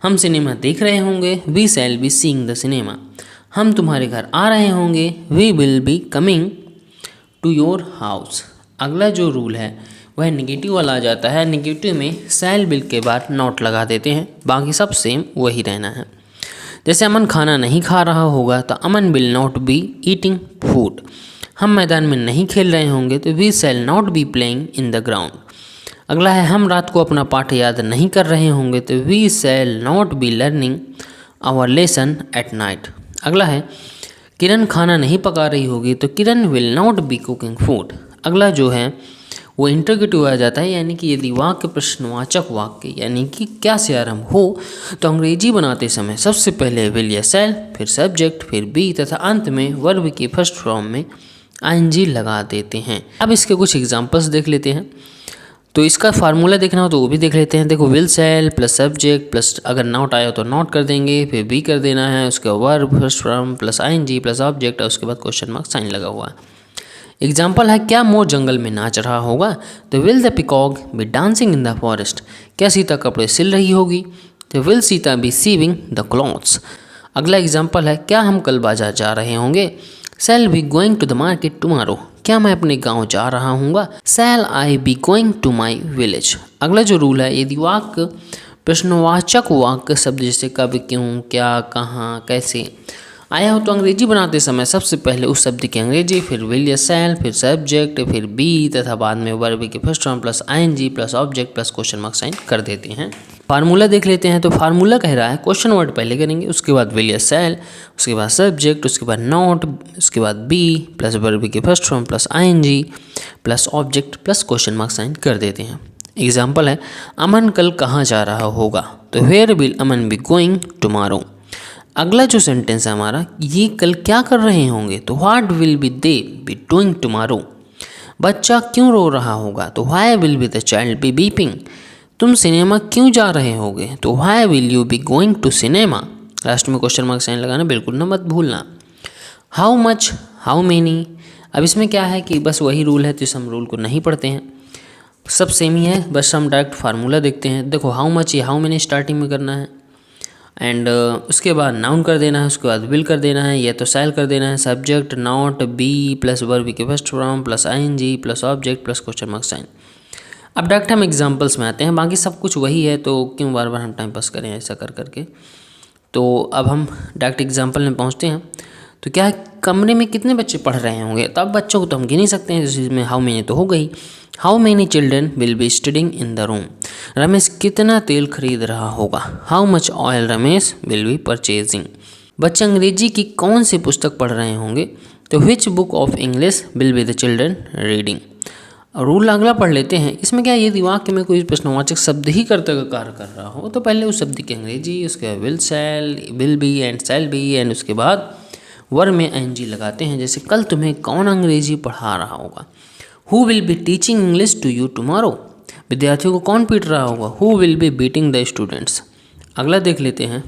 हम सिनेमा देख रहे होंगे, we shall be seeing the cinema. हम तुम्हारे घर आ रहे होंगे, we will be coming to your house. अगला जो रूल है वह निगेटिव वाला आ जाता है। निगेटिव में सेल बिल के बाद नॉट लगा देते हैं, बाकी सब सेम वही रहना है। जैसे अमन खाना नहीं खा रहा होगा तो Aman will not be eating food. हम मैदान में नहीं खेल रहे होंगे तो we shall not be playing in the ground. अगला है हम रात को अपना पाठ याद नहीं कर रहे होंगे तो we shall not be learning our lesson at night. अगला है किरण खाना नहीं पका रही होगी तो Kiran will not be cooking food. अगला जो है वो इंटरोगेटिव आ जाता है, यानी कि यदि वाक्य प्रश्नवाचक वाक्य यानी कि क्या से आरंभ हो तो अंग्रेजी बनाते समय सबसे पहले विल या शैल, फिर सब्जेक्ट, फिर बी तथा अंत में वर्ब की फर्स्ट फॉर्म में आईएनजी लगा देते हैं। अब इसके कुछ एग्जांपल्स देख लेते हैं। तो इसका फार्मूला देखना हो तो वो भी देख लेते हैं। देखो will shall plus subject plus अगर नॉट आया तो नॉट कर देंगे, फिर बी कर देना है, उसके verb first form plus ING plus object और उसके बाद क्वेश्चन मार्क साइन लगा हुआ है। एग्जाम्पल है क्या मोर जंगल में नाच रहा होगा तो will the peacock be dancing in the forest. क्या सीता कपड़े सिल रही होगी तो will Sita be sewing the clothes. अगला एग्जाम्पल है क्या हम कल बाजार जा रहे होंगे, shall be going to the market tomorrow. क्या मैं अपने गांव जा रहा हूँगा, shall I be going to my village. अगला जो रूल है यदि वाक्य प्रश्नवाचक वाक्य शब्द जैसे कब, क्यों, क्या, कहाँ, कैसे आया हो तो अंग्रेजी बनाते समय सबसे पहले उस शब्द की अंग्रेजी, फिर विल या शैल, फिर सब्जेक्ट, फिर बी तथा बाद में वर्ब की first form plus ING plus object plus question mark sign कर देते हैं। फार्मूला देख लेते हैं। तो फार्मूला कह रहा है क्वेश्चन वर्ड पहले करेंगे, उसके बाद विल या शैल, उसके बाद सब्जेक्ट, उसके बाद नॉट, उसके बाद बी प्लस वर्ब की first form plus ING plus object plus question mark sign कर देते हैं। एग्जाम्पल है अमन कल कहाँ जा रहा होगा तो where will Aman be going tomorrow. अगला जो सेंटेंस है हमारा ये कल क्या कर रहे होंगे तो what will be they be doing tomorrow. बच्चा क्यों रो रहा होगा तो why will be the child be weeping. तुम सिनेमा क्यों जा रहे होगे तो why will you be going to cinema. Last में क्वेश्चन मार्क साइन लगाना बिल्कुल ना मत भूलना। How much, how many. अब इसमें क्या है कि बस वही रूल है तो इस हम रूल को नहीं पढ़ते हैं, सब सेम ही है, बस हम डायरेक्ट फार्मूला देखते हैं। देखो हाउ मच ये हाउ मेनी स्टार्टिंग में करना है एंड उसके बाद नाउन कर देना है, उसके बाद विल कर देना है या तो शैल कर देना है, subject not be plus verb की first form plus ING plus object plus question mark sign. अब डायरेक्ट हम एग्जांपल्स में आते हैं, बाकी सब कुछ वही है तो क्यों बार बार हम टाइम पास करें ऐसा कर करके। तो अब हम डायरेक्ट एग्जांपल में पहुंचते हैं। तो क्या है कमरे में कितने बच्चे पढ़ रहे होंगे तो अब बच्चों को तो हम गिन ही सकते हैं, जिसमें हाउ मेनी तो हो गई। How many children will be studying in the room. Ramesh कितना तेल खरीद रहा होगा। How much oil Ramesh will be purchasing. बच्चे अंग्रेजी की कौन सी पुस्तक पढ़ रहे होंगे तो which book of English will be the children reading. Rule अगला पढ़ लेते हैं। इसमें क्या यदि वाक्य में कोई प्रश्नवाचक शब्द ही कर्ता का कार्य कर रहा हो तो पहले उस शब्द की अंग्रेजी, उसके बाद will shell, will be and shall be and उसके बाद वर्ब में आईएनजी लगाते हैं। जैसे कल तुम्हें कौन अंग्रेजी पढ़ा रहा होगा। Who will be teaching English to you tomorrow. विद्यार्थियों को कौन पीट रहा होगा। Who will be beating the students. अगला देख लेते हैं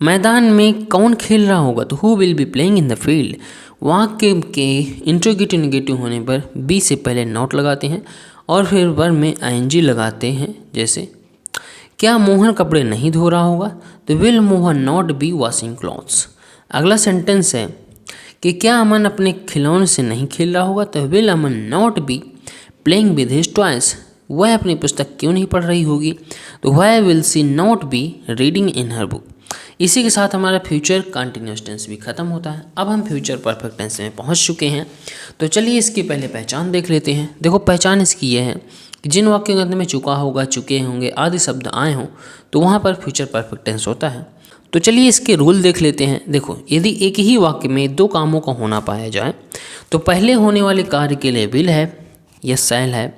मैदान में कौन खेल रहा होगा तो who will B playing in the field. वाक्य के इंट्रोगेटिव नेगेटिव होने पर बी से पहले नॉट लगाते हैं और फिर वर्ब में आईएनजी लगाते हैं। जैसे क्या मोहन कपड़े नहीं धो रहा होगा तो will Mohan not be washing clothes. अगला सेंटेंस है कि क्या अमन अपने खिलौने से नहीं खेल रहा होगा तो will Aman not be playing with his toys. वह अपनी पुस्तक क्यों नहीं पढ़ रही होगी तो why will see not be reading in her book. इसी के साथ हमारा फ्यूचर कंटिन्यूअस टेंस भी खत्म होता है। अब हम फ्यूचर परफेक्ट टेंस में पहुंच चुके हैं तो चलिए इसकी पहले पहचान देख लेते हैं। देखो पहचान इसकी यह है कि जिन वाक्यों के अंत में चुका होगा, चुके होंगे आदि शब्द आए हों तो वहाँ पर फ्यूचर परफेक्ट टेंस होता है। तो चलिए इसके रूल देख लेते हैं। देखो यदि एक ही वाक्य में दो कामों का होना पाया जाए तो पहले होने वाले कार्य के लिए विल है या शैल है,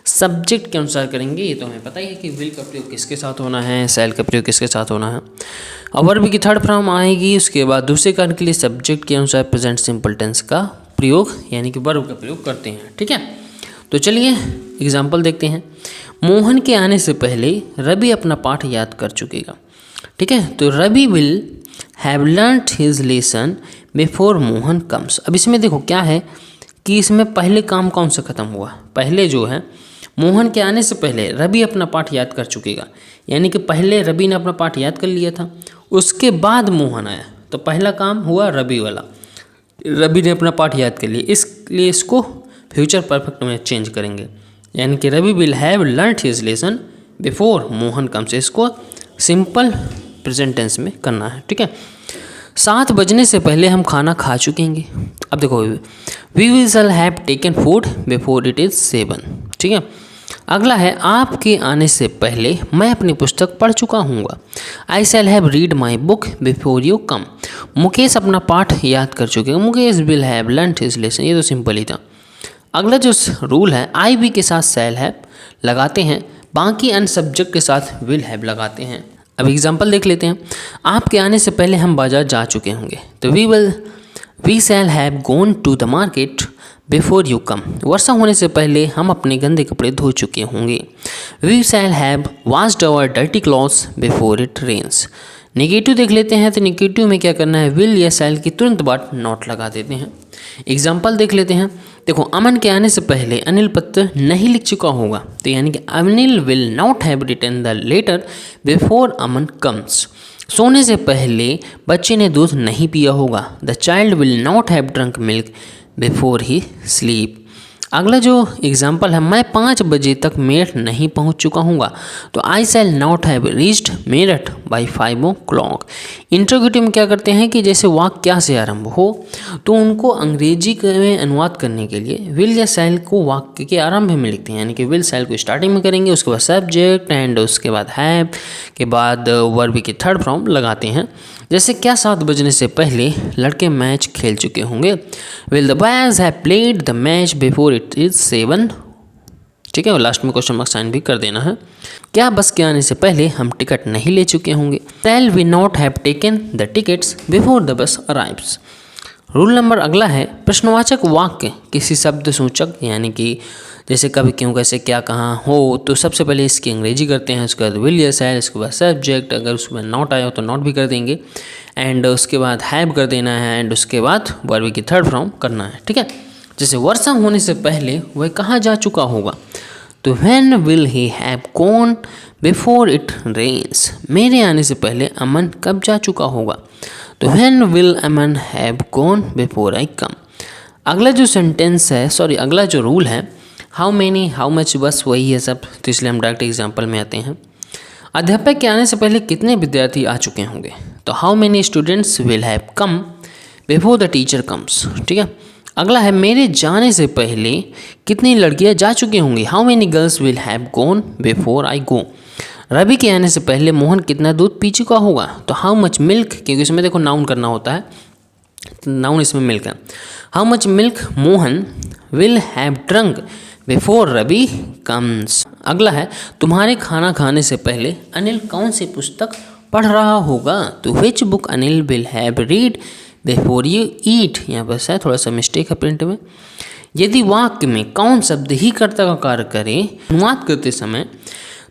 सब्जेक्ट के अनुसार करेंगे। ये तो हमें पता ही है कि विल का प्रयोग किसके साथ होना है, शैल का प्रयोग किसके साथ होना है। और वर्ब की थर्ड फॉर्म आएगी, उसके बाद दूसरे कार्य के लिए सब्जेक्ट के अनुसार प्रेजेंट सिंपल टेंस का प्रयोग यानी कि वर्ब का प्रयोग करते हैं। ठीक है, तो चलिए एग्जाम्पल देखते हैं। मोहन के आने से पहले रवि अपना पाठ याद कर चुकेगा। ठीक है, तो Ravi will have learned his lesson before Mohan comes. अब इसमें देखो क्या है कि इसमें पहले काम कौन सा खत्म हुआ, पहले जो है मोहन के आने से पहले रवि अपना पाठ याद कर चुकेगा, यानी कि पहले रवि ने अपना पाठ याद कर लिया था, उसके बाद मोहन आया तो पहला काम हुआ रवि वाला, रवि ने अपना पाठ याद कर लिया, इसलिए इसको फ्यूचर परफेक्ट में चेंज करेंगे, यानी कि Ravi will have learned his lesson before Mohan comes. इसको सिंपल प्रेजेंट टेंस में करना है, ठीक है। 7 बजने से पहले हम खाना खा चुके होंगे। अब देखो, we will shall have taken food before it is 7, ठीक है। अगला है, आपके आने से पहले मैं अपनी पुस्तक पढ़ चुका हूँगा। I shall have read my book before you come. Mukesh अपना पाठ याद कर चुके हैं। Mukesh will have learned his lesson. ये तो सिंपल ही था। अगला जो रूल है, आई बी के साथ शैल हैव लगाते हैं, बाकी अन्य सब्जेक्ट के साथ विल हैव लगाते हैं। अब एग्जाम्पल देख लेते हैं। आपके आने से पहले हम बाजार जा चुके होंगे, तो we shall have gone to the market before you come. वर्षा होने से पहले हम अपने गंदे कपड़े धो चुके होंगे। We shall have washed our dirty clothes before it rains. Negative देख लेते हैं, तो नेगेटिव में क्या करना है, विल या शैल की तुरंत बाद नॉट लगा देते हैं। एग्जाम्पल देख लेते हैं। देखो, अमन के आने से पहले अनिल पत्र नहीं लिख चुका होगा, तो यानी कि Anil will not have written the letter before Aman comes. सोने से पहले बच्चे ने दूध नहीं पिया होगा। The child will not have drunk milk before he sleep. अगला जो एग्जाम्पल है, मैं 5 बजे तक मेरठ नहीं पहुंच चुका हूँगा, तो I shall not have reached Meerut by 5 o'clock। Interrogative में क्या करते हैं कि जैसे वाक्य क्या से आरंभ हो, तो उनको अंग्रेजी में अनुवाद करने के लिए विल या शैल को वाक्य के आरंभ में लिखते हैं, यानी कि विल शैल को स्टार्टिंग में करेंगे, उसके बाद सब्जेक्ट एंड उसके बाद हैव के बाद वर्ब की थर्ड फॉर्म लगाते हैं। जैसे, क्या 7 बजने से पहले लड़के मैच खेल चुके होंगे। Will the boys have played the match before it is 7, ठीक है। और लास्ट में क्वेश्चन मार्क साइन भी कर देना है। क्या बस के आने से पहले हम टिकट नहीं ले चुके होंगे। Shall we not have taken the tickets before the bus arrives. Rule number अगला है, प्रश्नवाचक वाक्य किसी शब्द सूचक, यानी कि जैसे कभी, क्यों, कैसे, क्या, कहाँ हो, तो सबसे पहले इसकी अंग्रेजी करते हैं, उसके बाद विल या शैल, इसके बाद सब्जेक्ट, अगर उसमें नॉट आया हो तो नॉट भी कर देंगे, एंड उसके बाद हैव कर देना है, एंड उसके बाद वर्ब की थर्ड फॉर्म करना है, ठीक है। जैसे, वर्षा होने से पहले वह कहाँ जा चुका होगा, तो when will he have gone before it rains. मेरे आने से पहले अमन कब जा चुका होगा, तो when will Aman have gone before I come. अगला जो सेंटेंस है, अगला जो रूल है, हाउ मैनी, हाउ मच, बस वही है सब, तो इसलिए हम डायरेक्ट एग्जाम्पल में आते हैं। अध्यापक के आने से पहले कितने विद्यार्थी आ चुके होंगे, तो how many students will have come before the teacher comes, ठीक है। अगला है, मेरे जाने से पहले कितनी लड़कियां जा चुकी होंगी, how many girls will have gone before I go. Ravi के आने से पहले मोहन कितना दूध पी चुका होगा, तो हाउ मच मिल्क, क्योंकि इसमें देखो नाउन करना होता है, नाउन इसमें मिल्क है। How much milk Mohan will have drunk before Ravi comes. अगला है, तुम्हारे खाना खाने से पहले अनिल कौन सी पुस्तक पढ़ रहा होगा, तो which book Anil will have read before you eat. यहाँ पर है थोड़ा सा मिस्टेक है प्रिंट में। यदि वाक्य में कौन शब्द ही कर्ता का कार्य करे, अनुवाद करते समय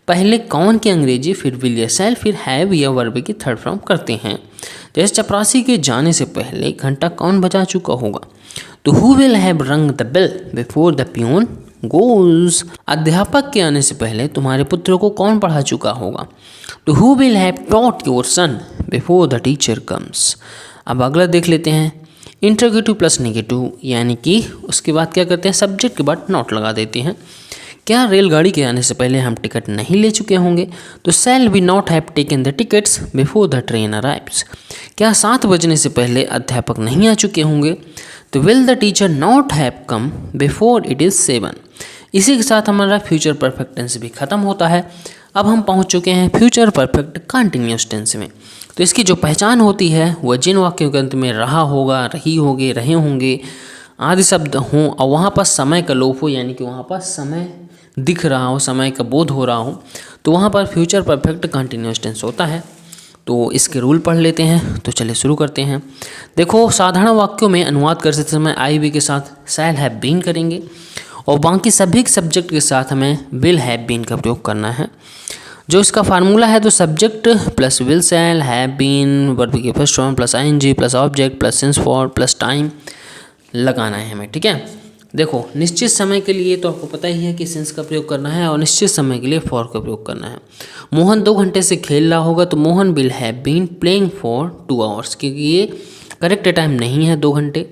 पहले कौन की अंग्रेजी, फिर विल या शैल, फिर हैव या वर्ब की थर्ड फॉर्म करते हैं। जैसे, चपरासी के जाने से पहले घंटा कौन बजा चुका होगा, तो who will have rung the bell before the peon goes. अध्यापक के आने से पहले तुम्हारे पुत्र को कौन पढ़ा चुका होगा, तो who will have taught your son before the teacher comes. अब अगला देख लेते हैं, इंट्रोगेटिव प्लस नेगेटिव, यानी कि उसके बाद क्या करते हैं, सब्जेक्ट के बाद नॉट लगा देते हैं। क्या रेलगाड़ी के आने से पहले हम टिकट नहीं ले चुके होंगे, तो shall we not have taken the tickets before the train arrives. क्या 7 बजने से पहले अध्यापक नहीं आ चुके होंगे, तो will the teacher not have come before it is 7। इसी के साथ हमारा फ्यूचर परफेक्ट टेंस भी खत्म होता है। अब हम पहुंच चुके हैं फ्यूचर परफेक्ट कंटिन्यूअस टेंस में। तो इसकी जो पहचान होती है वह जिन वाक्यों के अंत में रहा होगा, रही होगी, रहे होंगे आदि शब्द हों और वहाँ पर समय का लोप हो, यानी कि वहाँ पर समय दिख रहा हो, समय का बोध हो रहा हो, तो वहाँ पर फ्यूचर परफेक्ट कंटिन्यूअस टेंस होता है। तो इसके रूल पढ़ लेते हैं। तो चलिए शुरू करते हैं। देखो, साधारण वाक्यों में अनुवाद करते समय आई बी के साथ शैल हैव बीन करेंगे और बाकी सभी सब्जेक्ट के साथ हमें विल हैव बीन का प्रयोग करना है। जो इसका फार्मूला है, तो subject plus will shall have been verb की first form plus ING plus object plus since for plus time लगाना है हमें, ठीक है। देखो, निश्चित समय के लिए तो आपको पता ही है कि सिंस का प्रयोग करना है और निश्चित समय के लिए फॉर का प्रयोग करना है। मोहन 2 घंटे से खेल रहा होगा, तो Mohan will have been playing for 2 hours, क्योंकि ये करेक्ट टाइम नहीं है 2 घंटे।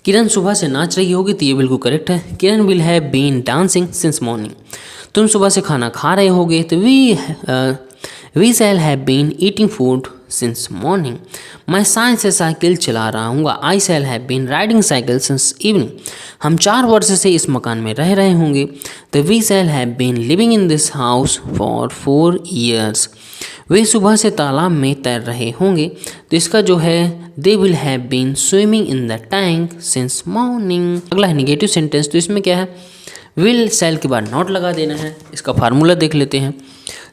किरण सुबह से नाच रही होगी, तो ये बिल्कुल करेक्ट है। Kiran will have been dancing since morning. तुम सुबह से खाना खा रहे होगे, तो we shall have been eating food since morning. मैं साइंस से साइकिल चला रहा हूँ। I shall have been riding cycle since evening. हम 4 वर्ष से इस मकान में रह रहे होंगे। The we shall have been living in this house for 4 years। वे सुबह से तालाब में तैर रहे होंगे। तो इसका जो है they will have been swimming in the tank since morning. अगला है निगेटिव सेंटेंस। तो इसमें क्या है, विल शैल के बाद नॉट लगा देना है। इसका फार्मूला देख लेते हैं।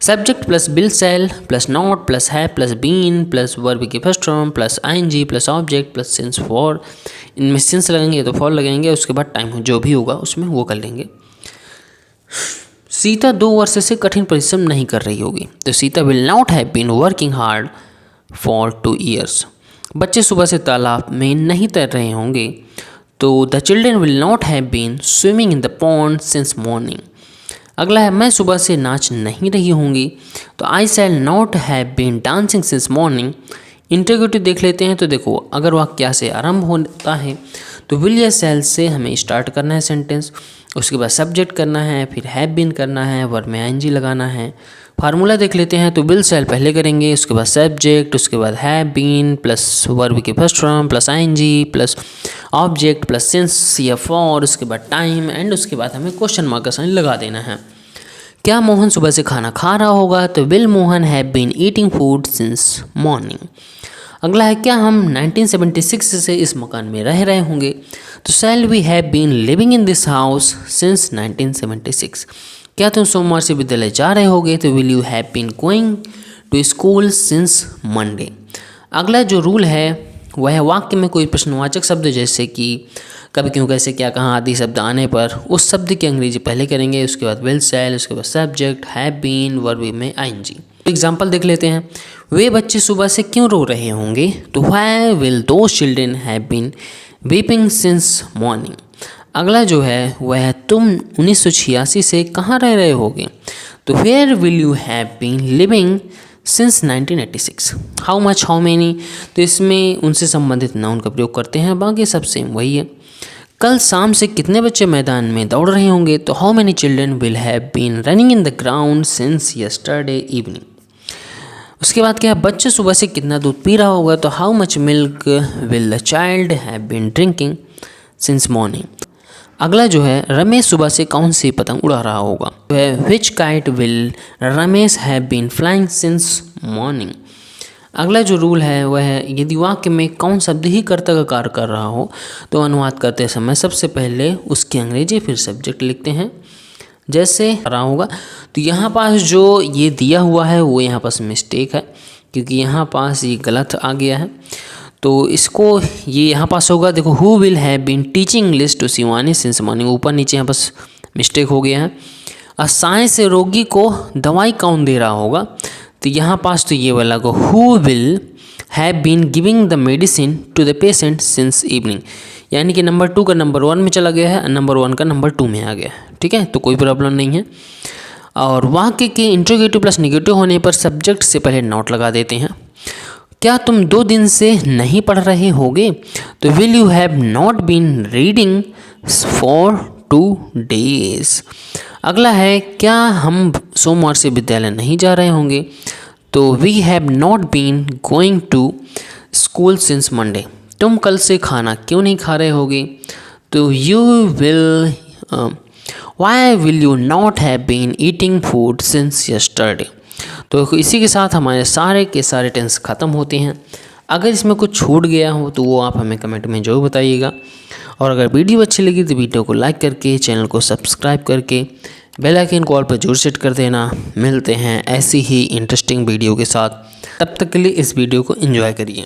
Subject plus will shall plus not plus have plus been plus verb की first form plus ING plus object plus since for. इनमें सिंस लगेंगे तो फॉर लगेंगे, उसके बाद टाइम जो भी होगा उसमें वो कर लेंगे। सीता 2 वर्ष से कठिन परिश्रम नहीं कर रही होगी। तो Sita will not have been working hard for 2 years। बच्चे सुबह से तालाब में नहीं तैर रहे होंगे। तो the children will not have been swimming in the pond since morning. अगला है मैं सुबह से नाच नहीं रही होंगी। तो I shall not have been dancing since morning. Interrogative देख लेते हैं। तो देखो अगर वाक्य से आरंभ होता है तो विल या शैल से हमें स्टार्ट करना है सेंटेंस, उसके बाद सब्जेक्ट करना है, फिर हैव बीन करना है, वर्ब में आईएनजी लगाना है। फार्मूला देख लेते हैं। तो विल शैल पहले करेंगे, उसके बाद सब्जेक्ट, उसके बाद हैव बीन प्लस वर्ब की first form plus ING plus object plus since या फॉर, उसके बाद टाइम एंड उसके बाद हमें क्वेश्चन मार्क का साइन लगा देना है। क्या मोहन सुबह से खाना खा रहा होगा। तो will Mohan have been eating food since morning. अगला है क्या हम 1976 से इस मकान में रह रहे होंगे। तो shall we have been living in this house since 1976। क्या तुम सोमवार से विद्यालय जा रहे होगे। तो will you have been going to school since Monday. अगला जो रूल है वह है वाक्य में कोई प्रश्नवाचक शब्द जैसे कि कब क्यों कैसे क्या कहाँ आदि शब्द आने पर उस शब्द की अंग्रेजी पहले करेंगे, उसके बाद विल शैल, उसके बाद सब्जेक्ट, हैव बीन, वर्ब में आईएनजी। एग्जाम्पल देख लेते हैं। वे बच्चे सुबह से क्यों रो रहे होंगे। तो why will those children have been weeping since morning. अगला जो है वह है तुम 1986 से कहाँ रह रहे होगे। तो where will you have been living since 1986। How much, how many, तो इसमें उनसे संबंधित नाउन का प्रयोग करते हैं, बाकी सब सेम वही है। कल शाम से कितने बच्चे मैदान में दौड़ रहे होंगे। तो how many children will have been running in the ground since yesterday evening. उसके बाद क्या, बच्चे सुबह से कितना दूध पी रहा होगा। तो how much milk will the child have been drinking since morning. अगला जो है रमेश सुबह से कौन सी पतंग उड़ा रहा होगा। वह which kite will Ramesh have been flying since morning. अगला जो रूल है वह है यदि वाक्य में कौन शब्द ही कर्ता का कार्य कर रहा हो तो अनुवाद करते समय सबसे पहले उसकी अंग्रेजी फिर सब्जेक्ट लिखते हैं जैसे रहा होगा। तो यहाँ पास जो ये दिया हुआ है वो यहाँ पास मिस्टेक है क्योंकि यहाँ पास ये गलत आ गया है। तो इसको ये यहाँ पास होगा, देखो who will have been teaching English to Shivani since morning, ऊपर नीचे यहाँ पास मिस्टेक हो गया है। असाएं से रोगी को दवाई कौन दे रहा होगा। तो यहाँ पास तो ये वाला को who will have been giving the medicine to the patient since evening, यानी कि नंबर 2 का नंबर 1 में चला गया है, नंबर 1 का नंबर 2 में आ गया है। ठीक है, तो कोई प्रॉब्लम नहीं है। और वाक्य के इंट्रोगेटिव प्लस निगेटिव होने पर सब्जेक्ट से पहले नॉट लगा देते हैं। क्या तुम 2 दिन से नहीं पढ़ रहे होगे। तो will you have not been reading for 2 days। अगला है क्या हम सोमवार से विद्यालय नहीं जा रहे होंगे। तो we have not been going to school since Monday. तुम कल से खाना क्यों नहीं खा रहे होगे। तो you will why will you not have been eating food since yesterday. तो इसी के साथ हमारे सारे के सारे टेंस ख़त्म होते हैं। अगर इसमें कुछ छूट गया हो तो वो आप हमें कमेंट में जरूर बताइएगा। और अगर वीडियो अच्छी लगी तो वीडियो को लाइक करके चैनल को सब्सक्राइब करके बेल आइकन कॉल पर जरूर सेट कर देना। मिलते हैं ऐसी ही इंटरेस्टिंग वीडियो के साथ, तब तक के लिए इस वीडियो को एंजॉय करिए।